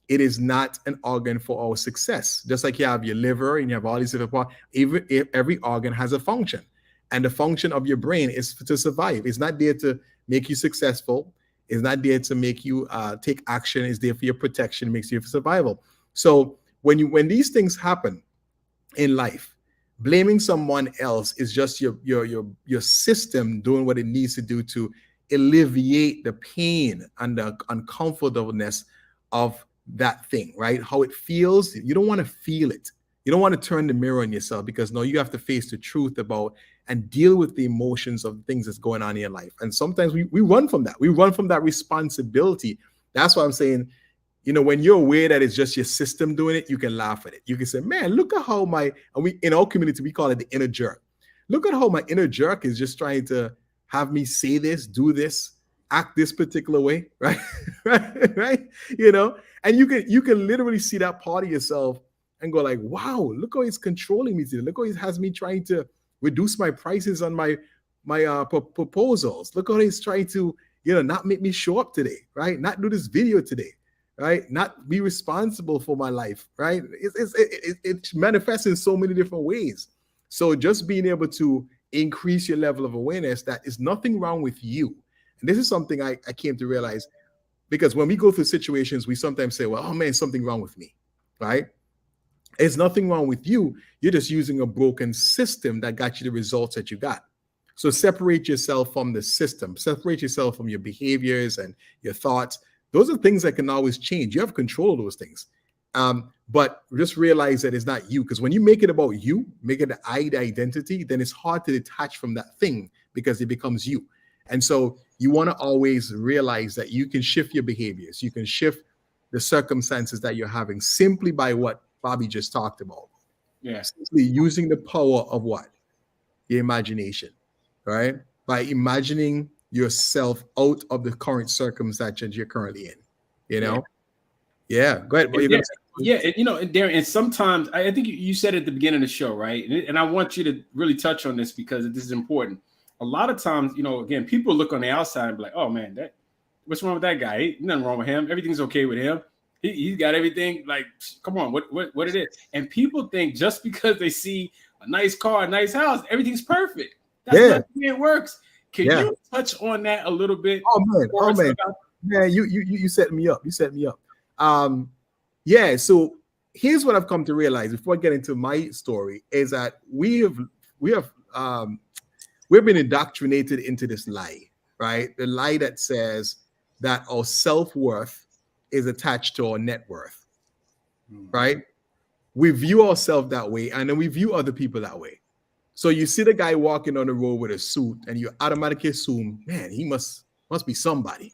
Speaker 3: It is not an organ for our success. Just like you have your liver and you have all these different parts, every organ has a function. And the function of your brain is to survive. It's not there to make you successful. It's not there to make you take action. It's there for your protection, makes you for survival. So when these things happen in life, blaming someone else is just your system doing what it needs to do to alleviate the pain and the uncomfortableness of that thing, right? How it feels. You don't want to feel it. You don't want to turn the mirror on yourself because no, you have to face the truth about and deal with the emotions of things that's going on in your life. And sometimes we run from that. We run from that responsibility. That's why I'm saying, you know, when you're aware that it's just your system doing it, you can laugh at it. You can say, man, look at how in our community, we call it the inner jerk. Look at how my inner jerk is just trying to have me say this, do this, act this particular way, right? right? You know, and you can literally see that part of yourself and go like, wow, look how he's controlling me today. Look how he has me trying to reduce my prices on my proposals. Look how he's trying to, you know, not make me show up today, right? Not do this video today, right? Not be responsible for my life, right? It manifests in so many different ways. So just being able to increase your level of awareness that is nothing wrong with you. And this is something I came to realize, because when we go through situations, we sometimes say, well, oh man, something wrong with me, right? It's nothing wrong with you. You're just using a broken system that got you the results that you got. So separate yourself from the system. Separate yourself from your behaviors and your thoughts. Those are things that can always change. You have control of those things. But just realize that it's not you. Because when you make it about you, make it the identity, then it's hard to detach from that thing because it becomes you. And so you want to always realize that you can shift your behaviors. You can shift the circumstances that you're having simply by what Bobby just talked about.
Speaker 2: Yeah.
Speaker 3: Simply using the power of what? The imagination, right? By imagining yourself out of the current circumstances you're currently in, you know? Yeah. Go ahead.
Speaker 2: And, you know, and Darren, and sometimes I think you said at the beginning of the show, right? And I want you to really touch on this because this is important. A lot of times, you know, again, people look on the outside and be like, oh man, what's wrong with that guy? Nothing wrong with him. Everything's okay with him. He's got everything. Like, come on, what it is? And people think just because they see a nice car, a nice house, everything's perfect. That's not the way it works. Can you touch on that a little bit?
Speaker 3: Oh man, yeah. You set me up. You set me up. Yeah. So here's what I've come to realize before I get into my story is that we have we've been indoctrinated into this lie, right? The lie that says that our self-worth is attached to our net worth, right? We view ourselves that way, and then we view other people that way. So you see the guy walking on the road with a suit, and you automatically assume, man, he must be somebody.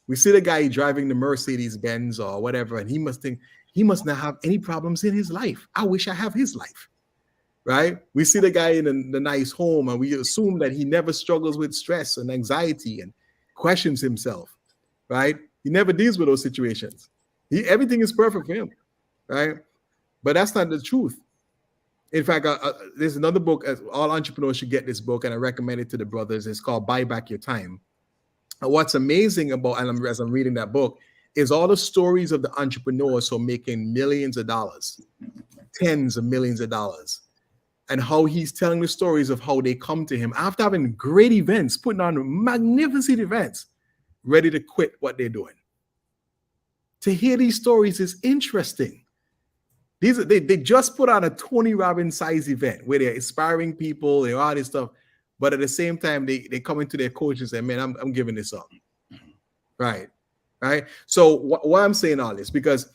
Speaker 3: We see the guy driving the Mercedes Benz or whatever, and he must think he must not have any problems in his life. I wish I have his life, right? We see the guy in the nice home, and we assume that he never struggles with stress and anxiety and questions himself, right? He never deals with those situations. Everything is perfect for him, right? But that's not the truth. In fact, there's another book. All entrepreneurs should get this book, and I recommend it to the brothers. It's called Buy Back Your Time. And what's amazing about, and as I'm reading that book, is all the stories of the entrepreneurs who are making millions of dollars, tens of millions of dollars, and how he's telling the stories of how they come to him after having great events, putting on magnificent events, ready to quit what they're doing. To hear these stories is interesting. They just put on a Tony Robbins size event where they're inspiring people, they're all this stuff, but at the same time they come into their coach and say, man, I'm giving this up. Right. So why I'm saying all this, because,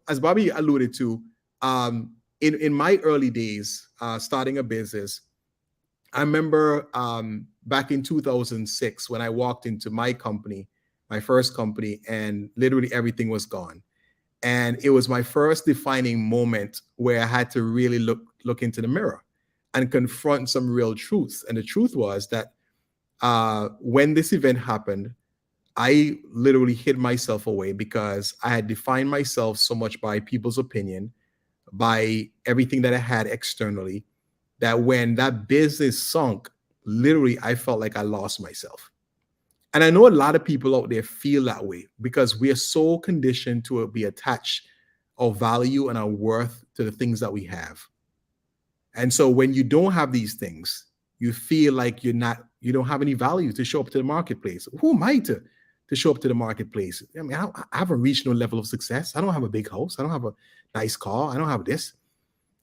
Speaker 3: as Bobby alluded to, in my early days, starting a business, I remember back in 2006 when I walked into my company, my first company, and literally everything was gone. And it was my first defining moment where I had to really look into the mirror and confront some real truths. And the truth was that when this event happened, I literally hid myself away because I had defined myself so much by people's opinion, by everything that I had externally, that when that business sunk, literally, I felt like I lost myself. And I know a lot of people out there feel that way because we are so conditioned to be attached our value and our worth to the things that we have. And so when you don't have these things, you feel like you don't have any value to show up to the marketplace. Who am I to show up to the marketplace? I mean, I haven't reached no level of success. I don't have a big house. I don't have a nice car. I don't have this,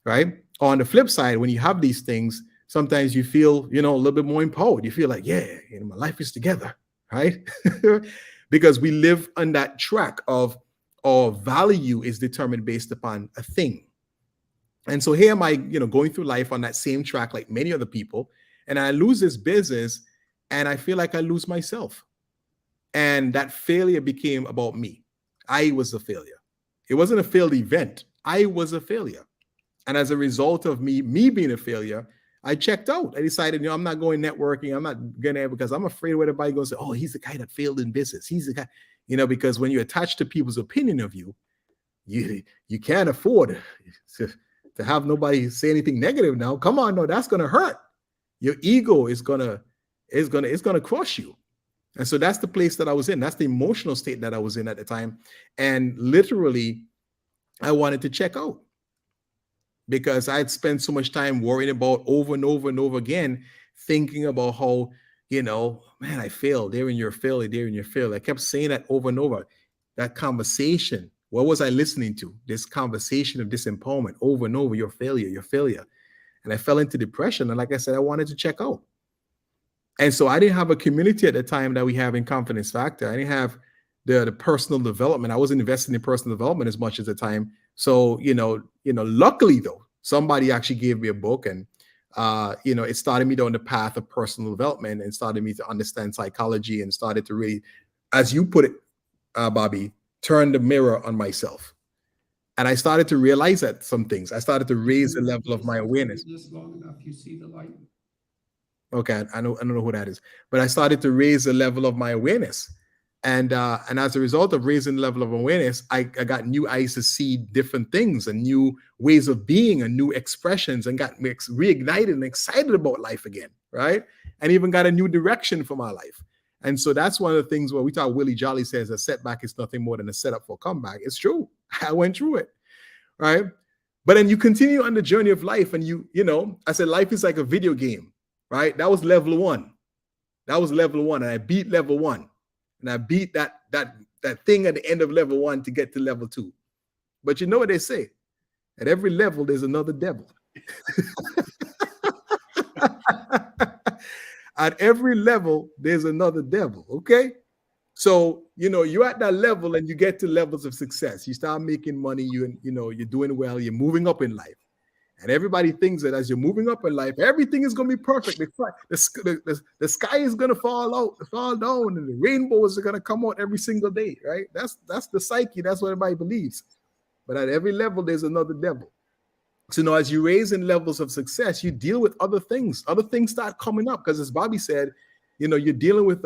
Speaker 3: right? On the flip side, when you have these things, sometimes you feel, a little bit more empowered. You feel like, yeah, my life is together. Right? Because we live on that track of our value is determined based upon a thing. And so here am I, going through life on that same track like many other people, and I lose this business and I feel like I lose myself. And that failure became about me. I was a failure. It wasn't a failed event. I was a failure. And as a result of me being a failure, I checked out. I decided, I'm not going networking. I'm not going to, because I'm afraid what everybody goes, oh, he's the guy that failed in business. He's the guy, because when you're attached to people's opinion of you, you can't afford to have nobody say anything negative now. Come on, no, that's going to hurt. Your ego is going to crush you. And so that's the place that I was in. That's the emotional state that I was in at the time. And literally, I wanted to check out. Because I'd spent so much time worrying about over and over and over again, thinking about how, man, I failed. They're in your failure. They're in your failure. I kept saying that over and over. That conversation. What was I listening to? This conversation of disempowerment over and over. Your failure, your failure. And I fell into depression. And like I said, I wanted to check out. And so I didn't have a community at the time that we have in Confidence Factor. I didn't have the personal development. I wasn't investing in personal development as much at the time. So, luckily though, somebody actually gave me a book and, it started me down the path of personal development and started me to understand psychology and started to really, as you put it, Bobby, turn the mirror on myself. And I started to realize that some things, I started to raise the level of my awareness.
Speaker 4: Just long enough, you see the light.
Speaker 3: Okay. I don't know who that is, but I started to raise the level of my awareness. And as a result of raising the level of awareness, I got new eyes to see different things and new ways of being and new expressions and got reignited and excited about life again, right? And even got a new direction for my life. And so that's one of the things where we talk, Willie Jolly says a setback is nothing more than a setup for a comeback. It's true. I went through it, right? But then you continue on the journey of life and I said life is like a video game, right? That was level one. And I beat level one. And I beat that thing at the end of level one to get to level two. But you know what they say? At every level, there's another devil. At every level, there's another devil. Okay. So, you're at that level and you get to levels of success. You start making money, you're doing well, you're moving up in life. And everybody thinks that as you're moving up in life, everything is going to be perfect. The sky is going to fall down, and the rainbows are going to come out every single day, right? That's the psyche. That's what everybody believes. But at every level, there's another devil. So as you raise in levels of success, you deal with other things. Other things start coming up because, as Bobby said, you're dealing with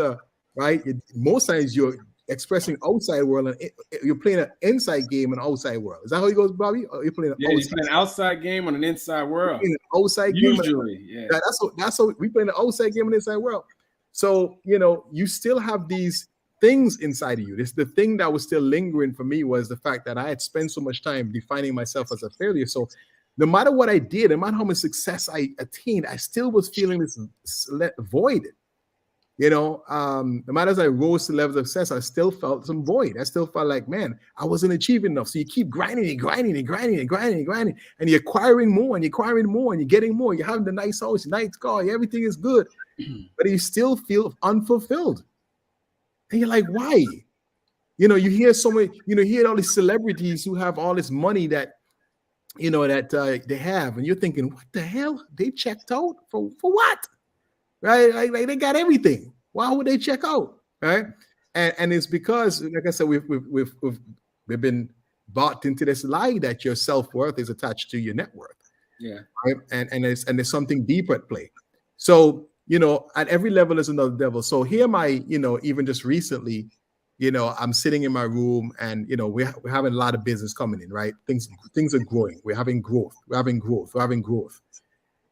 Speaker 3: right. Most times you're expressing outside world and you're playing an inside game in outside world. Is that how it goes, Bobby? Or you're playing
Speaker 2: you're playing an outside game on an inside world.
Speaker 3: An outside
Speaker 2: usually,
Speaker 3: game. Yeah. That's how we play an outside game on the inside world. So you still have these things inside of you. The thing that was still lingering for me was the fact that I had spent so much time defining myself as a failure. So no matter what I did, no matter how much success I attained, I still was feeling this void. No matter as I rose to levels of success, I still felt some void. I still felt like, man, I wasn't achieving enough. So you keep grinding, and you're acquiring more, and you're getting more. You're having the nice house, nice car, everything is good, but you still feel unfulfilled. And you're like, why? You hear so many, you hear all these celebrities who have all this money that, they have, and you're thinking, what the hell? They checked out for what? Right? Like they got everything. Why would they check out? Right? And it's because, like I said, we've been bought into this lie that your self-worth is attached to your net worth.
Speaker 2: Yeah.
Speaker 3: Right? And there's something deeper at play. So, at every level is another devil. So here even just recently, I'm sitting in my room and, we're having a lot of business coming in, right? Things are growing. We're having growth.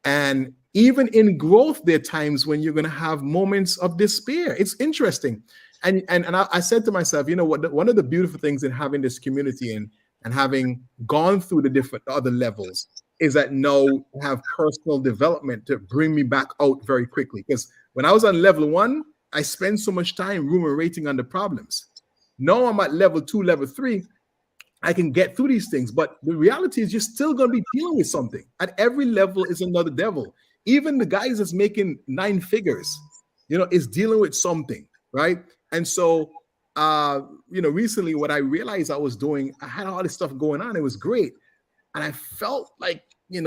Speaker 3: And even in growth, there are times when you're going to have moments of despair. It's interesting. And I said to myself, one of the beautiful things in having this community and having gone through the different other levels is that now I have personal development to bring me back out very quickly. Because when I was on level 1, I spent so much time ruminating on the problems. Now I'm at level 2, level 3. I can get through these things, but the reality is you're still going to be dealing with something. At every level is another devil. Even the guys that's making 9 figures, is dealing with something, right? And so, recently what I realized I was doing, I had all this stuff going on. It was great. And I felt like,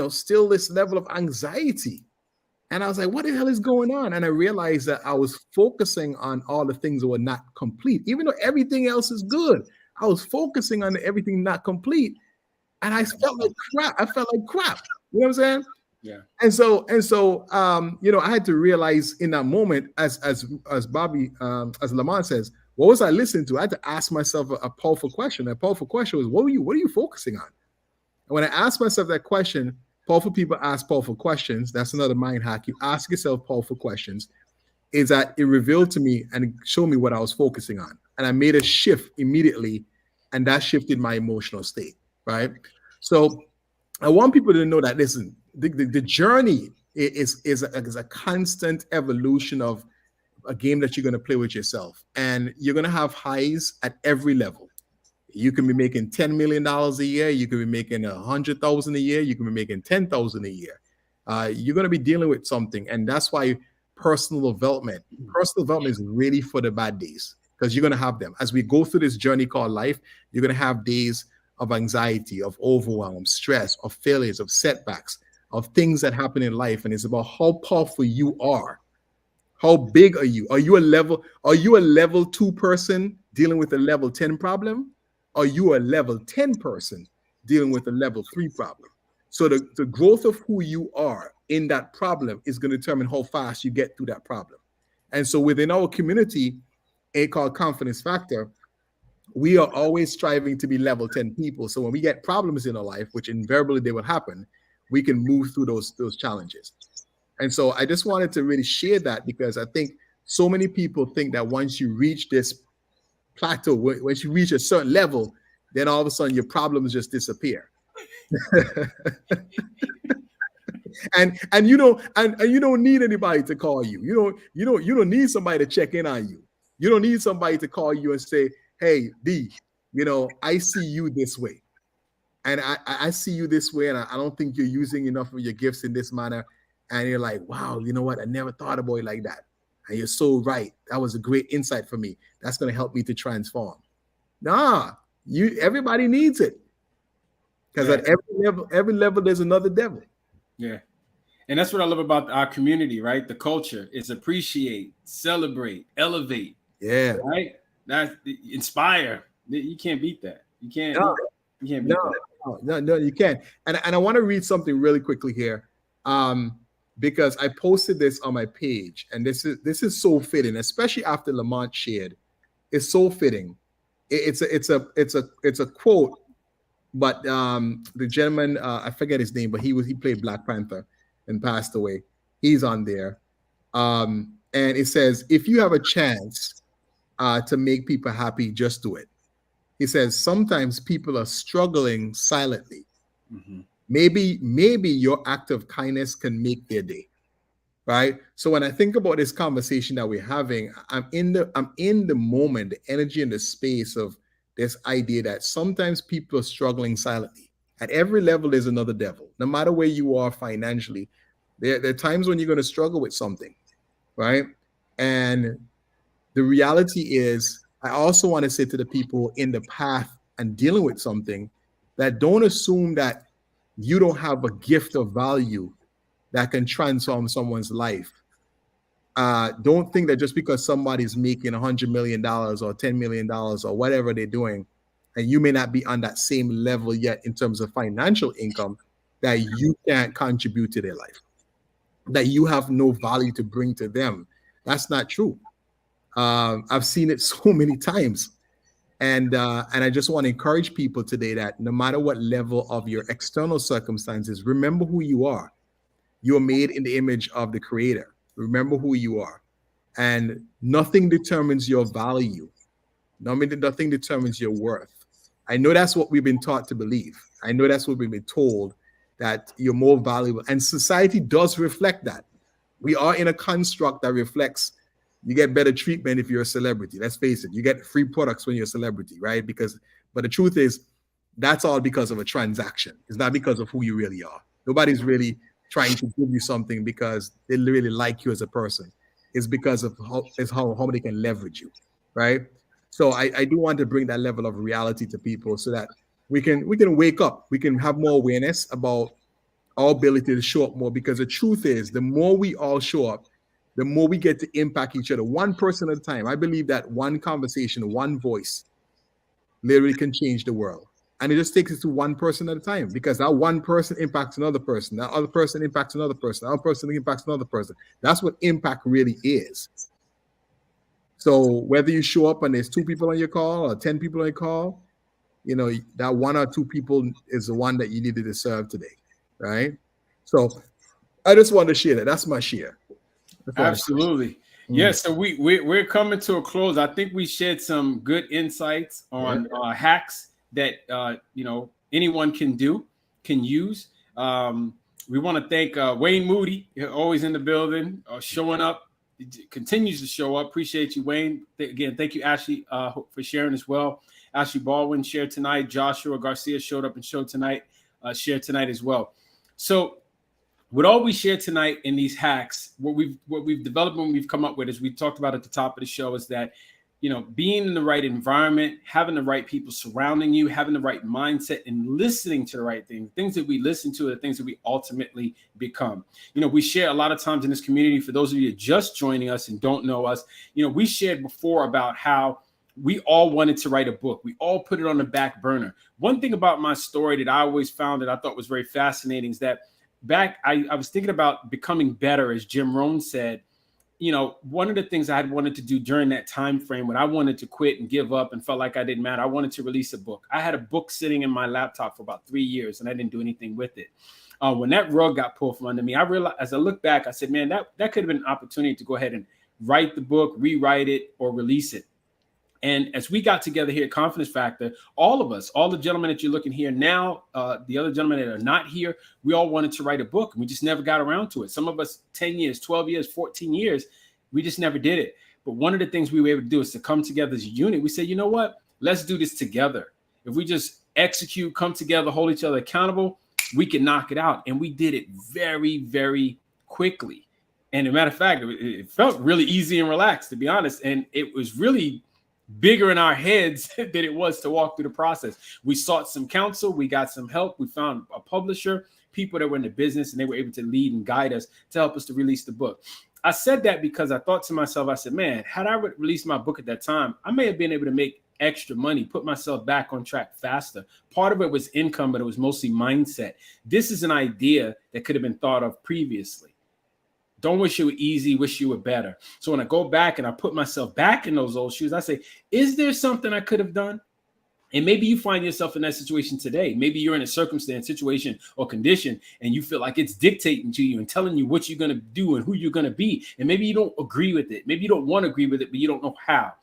Speaker 3: still this level of anxiety. And I was like, what the hell is going on? And I realized that I was focusing on all the things that were not complete, even though everything else is good. I was focusing on everything not complete, and I felt like crap. You know what I'm saying?
Speaker 2: Yeah.
Speaker 3: And so, I had to realize in that moment, as Bobby, as Lamont says, what was I listening to? I had to ask myself a powerful question. That powerful question was, what are you focusing on? And when I asked myself that question, powerful people ask powerful questions. That's another mind hack. You ask yourself powerful questions. Is that it revealed to me and showed me what I was focusing on. And I made a shift immediately, and that shifted my emotional state, right? So I want people to know that, listen, the journey is a constant evolution of a game that you're going to play with yourself. And you're going to have highs at every level. You can be making $10 million a year. You can be making $100,000 a year. You can be making $10,000 a year. You're going to be dealing with something. And that's why personal development is really for the bad days, because you're going to have them. As we go through this journey called life, you're going to have days of anxiety, of overwhelm, stress, of failures, of setbacks, of things that happen in life. And it's about how powerful you are. How big are you? Are you a level 2 person dealing with a level 10 problem? Are you a level 10 person dealing with a level 3 problem? So the growth of who you are in that problem is going to determine how fast you get through that problem. And so within our community, called Confidence Factor, we are always striving to be level 10 people. So when we get problems in our life, which invariably they will happen, we can move through those challenges. And so I just wanted to really share that, because I think so many people think that once you reach this plateau, once you reach a certain level, then all of a sudden your problems just disappear. and you don't need anybody to call you. You don't need somebody to check in on you. You don't need somebody to call you and say, hey, D, I see you this way. And I see you this way, and I don't think you're using enough of your gifts in this manner. and you're like, wow, you know what? I never thought about it like that. And you're so right. That was a great insight for me. That's going to help me to transform. Nah, everybody needs it. Because at every level, there's another devil.
Speaker 2: Yeah. And that's what I love about our community, right? The culture is appreciate, celebrate, elevate.
Speaker 3: Yeah.
Speaker 2: Right? That's inspire. You can't beat that. You can't beat that.
Speaker 3: No, you can't. And I want to read something really quickly here. Because I posted this on my page, and this is so fitting, especially after Lamont shared. It's so fitting. It's a quote, but the gentleman, I forget his name, but he played Black Panther and passed away. He's on there, and it says, if you have a chance to make people happy, just do it. He says sometimes people are struggling silently. Mm-hmm. Maybe your act of kindness can make their day, right? So when I think about this conversation that we're having, I'm in the moment, the energy and the space of this idea that sometimes people are struggling silently. At every level, there's another devil. No matter where you are financially, there are times when you're going to struggle with something, right? And the reality is, I also want to say to the people in the path and dealing with something, that don't assume that you don't have a gift of value that can transform someone's life. Don't think that just because somebody's making $100 million or $10 million or whatever they're doing, and you may not be on that same level yet in terms of financial income, that you can't contribute to their life, that you have no value to bring to them. That's not true. I've seen it so many times. And I just want to encourage people today that no matter what level of your external circumstances, remember who you are. You are made in the image of the Creator. Remember who you are. And nothing determines your value. Nothing determines your worth. I know that's what we've been taught to believe. I know that's what we've been told, that you're more valuable. And society does reflect that. We are in a construct that reflects you get better treatment if you're a celebrity. Let's face it. You get free products when you're a celebrity, right? But the truth is, that's all because of a transaction. It's not because of who you really are. Nobody's really trying to give you something because they really like you as a person. It's because of how they can leverage you, right? So I do want to bring that level of reality to people so that we can wake up. We can have more awareness about our ability to show up more, because the truth is, the more we all show up, the more we get to impact each other, one person at a time. I believe that one conversation, one voice literally can change the world. And it just takes us to one person at a time, because that one person impacts another person. That other person impacts another person. That other person impacts another person. That's what impact really is. So whether you show up and there's 2 people on your call or 10 people on your call, that 1 or 2 people is the one that you needed to serve today, right? So I just wanted to share that. That's my share.
Speaker 2: Absolutely. Yeah, so we're coming to a close. I think we shared some good insights on hacks that anyone can use. We want to thank Wayne Moody, always in the building, showing up, continues to show up. Appreciate you, Wayne. Again, thank you, Ashley, for sharing as well. Ashley Baldwin shared tonight. Joshua Garcia showed up and shared tonight as well. So what all we share tonight in these hacks, what we've developed and we've come up with, as we talked about at the top of the show, is that, being in the right environment, having the right people surrounding you, having the right mindset, and listening to the right things that we listen to are the things that we ultimately become. We share a lot of times in this community, for those of you just joining us and don't know us, we shared before about how we all wanted to write a book. We all put it on the back burner. One thing about my story that I always found that I thought was very fascinating is that I was thinking about becoming better, as Jim Rohn said. One of the things I had wanted to do during that time frame when I wanted to quit and give up and felt like I didn't matter, I wanted to release a book. I had a book sitting in my laptop for about 3 years, and I didn't do anything with it. When that rug got pulled from under me, I realized, as I look back, I said, man, that could have been an opportunity to go ahead and write the book, rewrite it, or release it. And as we got together here at Confidence Factor, all of us, all the gentlemen that you're looking here now, the other gentlemen that are not here, we all wanted to write a book, and we just never got around to it. Some of us 10 years, 12 years, 14 years, we just never did it. But one of the things we were able to do is to come together as a unit. We said, you know what? Let's do this together. If we just execute, come together, hold each other accountable, we can knock it out. And we did it very, very quickly. And as a matter of fact, it felt really easy and relaxed, to be honest. And it was really bigger in our heads than it was to walk through the process. We sought some counsel. We got some help. We found a publisher, people that were in the business, and they were able to lead and guide us to help us to release the book. I said that because I thought to myself, I said, man, had I released my book at that time, I may have been able to make extra money, put myself back on track faster. Part of it was income, but it was mostly mindset. This is an idea that could have been thought of previously. Don't wish you were easy, wish you were better. So when I go back and I put myself back in those old shoes, I say, is there something I could have done? And maybe you find yourself in that situation today. Maybe you're in a circumstance, situation, or condition, and you feel like it's dictating to you and telling you what you're going to do and who you're going to be. And maybe you don't agree with it. Maybe you don't want to agree with it, but you don't know how.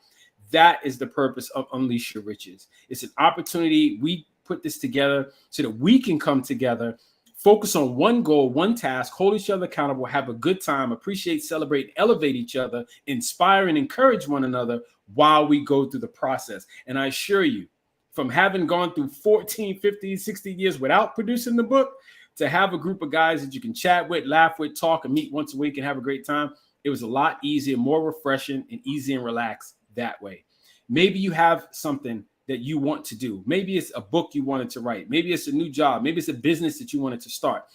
Speaker 2: That is the purpose of Unleash Your Riches. It's an opportunity. We put this together so that we can come together, focus on one goal, one task, hold each other accountable, have a good time, appreciate, celebrate, elevate each other, inspire and encourage one another while we go through the process. And I assure you, from having gone through 14, 15, 16 years without producing the book, to have a group of guys that you can chat with, laugh with, talk, and meet once a week and have a great time, it was a lot easier, more refreshing, and easy and relaxed that way. Maybe you have something that you want to do. Maybe it's a book you wanted to write. Maybe it's a new job. Maybe it's a business that you wanted to start.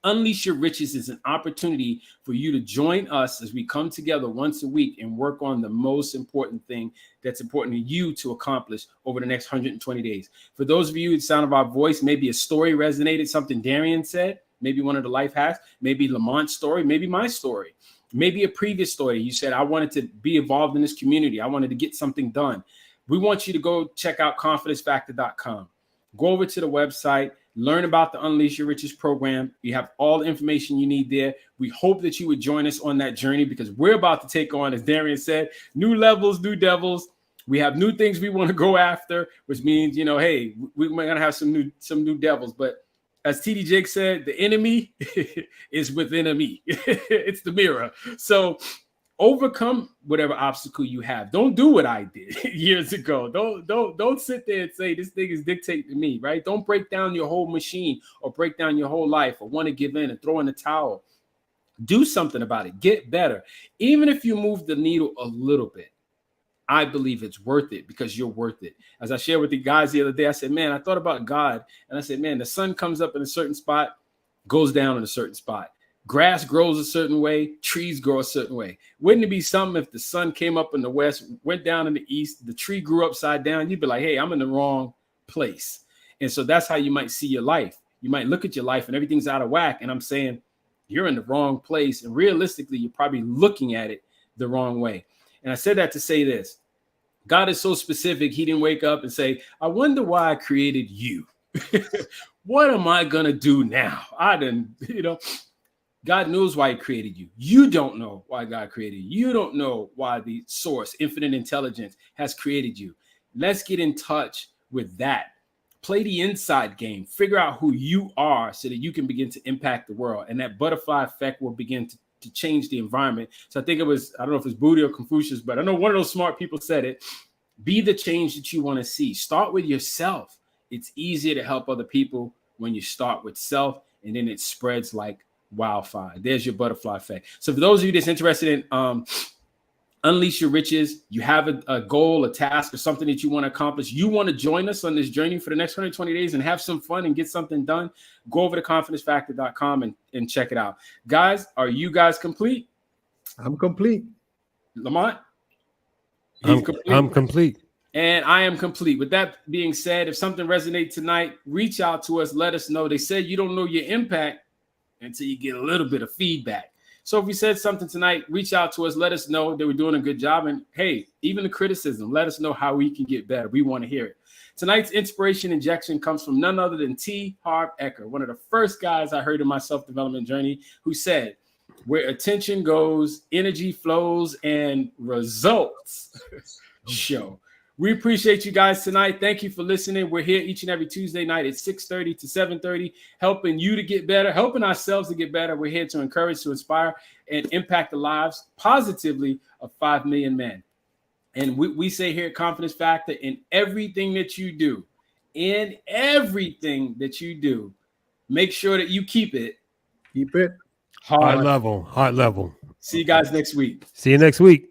Speaker 2: Unleash Your Riches is an opportunity for you to join us as we come together once a week and work on the most important thing that's important to you to accomplish over the next 120 days. For those of you, the sound of our voice, maybe a story resonated, something Darian said, maybe one of the life hacks, maybe Lamont's story, maybe my story, maybe a previous story. You said, I wanted to be involved in this community. I wanted to get something done. We want you to go check out confidencefactor.com. Go over to the website, learn about the Unleash Your Riches program. You have all the information you need there. We hope that you would join us on that journey because we're about to take on, as Darian said, new levels, new devils. We have new things we want to go after, which means, hey, we're going to have some new devils. But as TD Jake said, the enemy is within me. It's the mirror. So overcome whatever obstacle you have. Don't do what I did years ago. Don't sit there and say this thing is dictating to me, right? Don't break down your whole machine or break down your whole life or want to give in and throw in the towel. Do something about it. Get better. Even if you move the needle a little bit, I believe it's worth it because you're worth it. As I shared with the guys the other day, I said, man, I thought about God. And I said, man, the sun comes up in a certain spot, goes down in a certain spot. Grass grows a certain way, trees grow a certain way. Wouldn't it be something if the sun came up in the west, went down in the east, the tree grew upside down? You'd be like, hey, I'm in the wrong place. And so that's how you might see your life. You might look at your life and everything's out of whack. And I'm saying you're in the wrong place. And realistically, you're probably looking at it the wrong way. And I said that to say this. God is so specific. He didn't wake up and say, I wonder why I created you. What am I going to do now? I didn't, God knows why he created you. You don't know why God created you. You don't know why the source, infinite intelligence, has created you. Let's get in touch with that. Play the inside game. Figure out who you are so that you can begin to impact the world. And that butterfly effect will begin to change the environment. So I think it was, I don't know if it's Buddha or Confucius, but I know one of those smart people said it. Be the change that you want to see. Start with yourself. It's easier to help other people when you start with self, and then it spreads like wildfire. There's your butterfly effect. So for those of you that's interested in Unleash Your Riches, you have a goal, a task, or something that you want to accomplish, you want to join us on this journey for the next 120 days and have some fun and get something done, go over to confidencefactor.com and check it out. Guys, are you guys complete?
Speaker 3: I'm complete.
Speaker 2: Lamont?
Speaker 1: I'm complete.
Speaker 2: And I am complete. With that being said, if something resonates tonight, reach out to us. Let us know. They said you don't know your impact until you get a little bit of feedback. So if we said something tonight, reach out to us. Let us know that we're doing a good job. And hey, even the criticism, let us know how we can get better. We want to hear it. Tonight's inspiration injection comes from none other than T. Harv Eker, one of the first guys I heard in my self-development journey, who said, where attention goes, energy flows, and results show. We appreciate you guys tonight. Thank you for listening. We're here each and every Tuesday night at 6:30 to 7:30, helping you to get better, helping ourselves to get better. We're here to encourage, to inspire, and impact the lives positively of 5 million men. And we say here at Confidence Factor, in everything that you do, make sure that you keep it
Speaker 1: Heart level.
Speaker 2: See you guys next week.
Speaker 1: See you next week.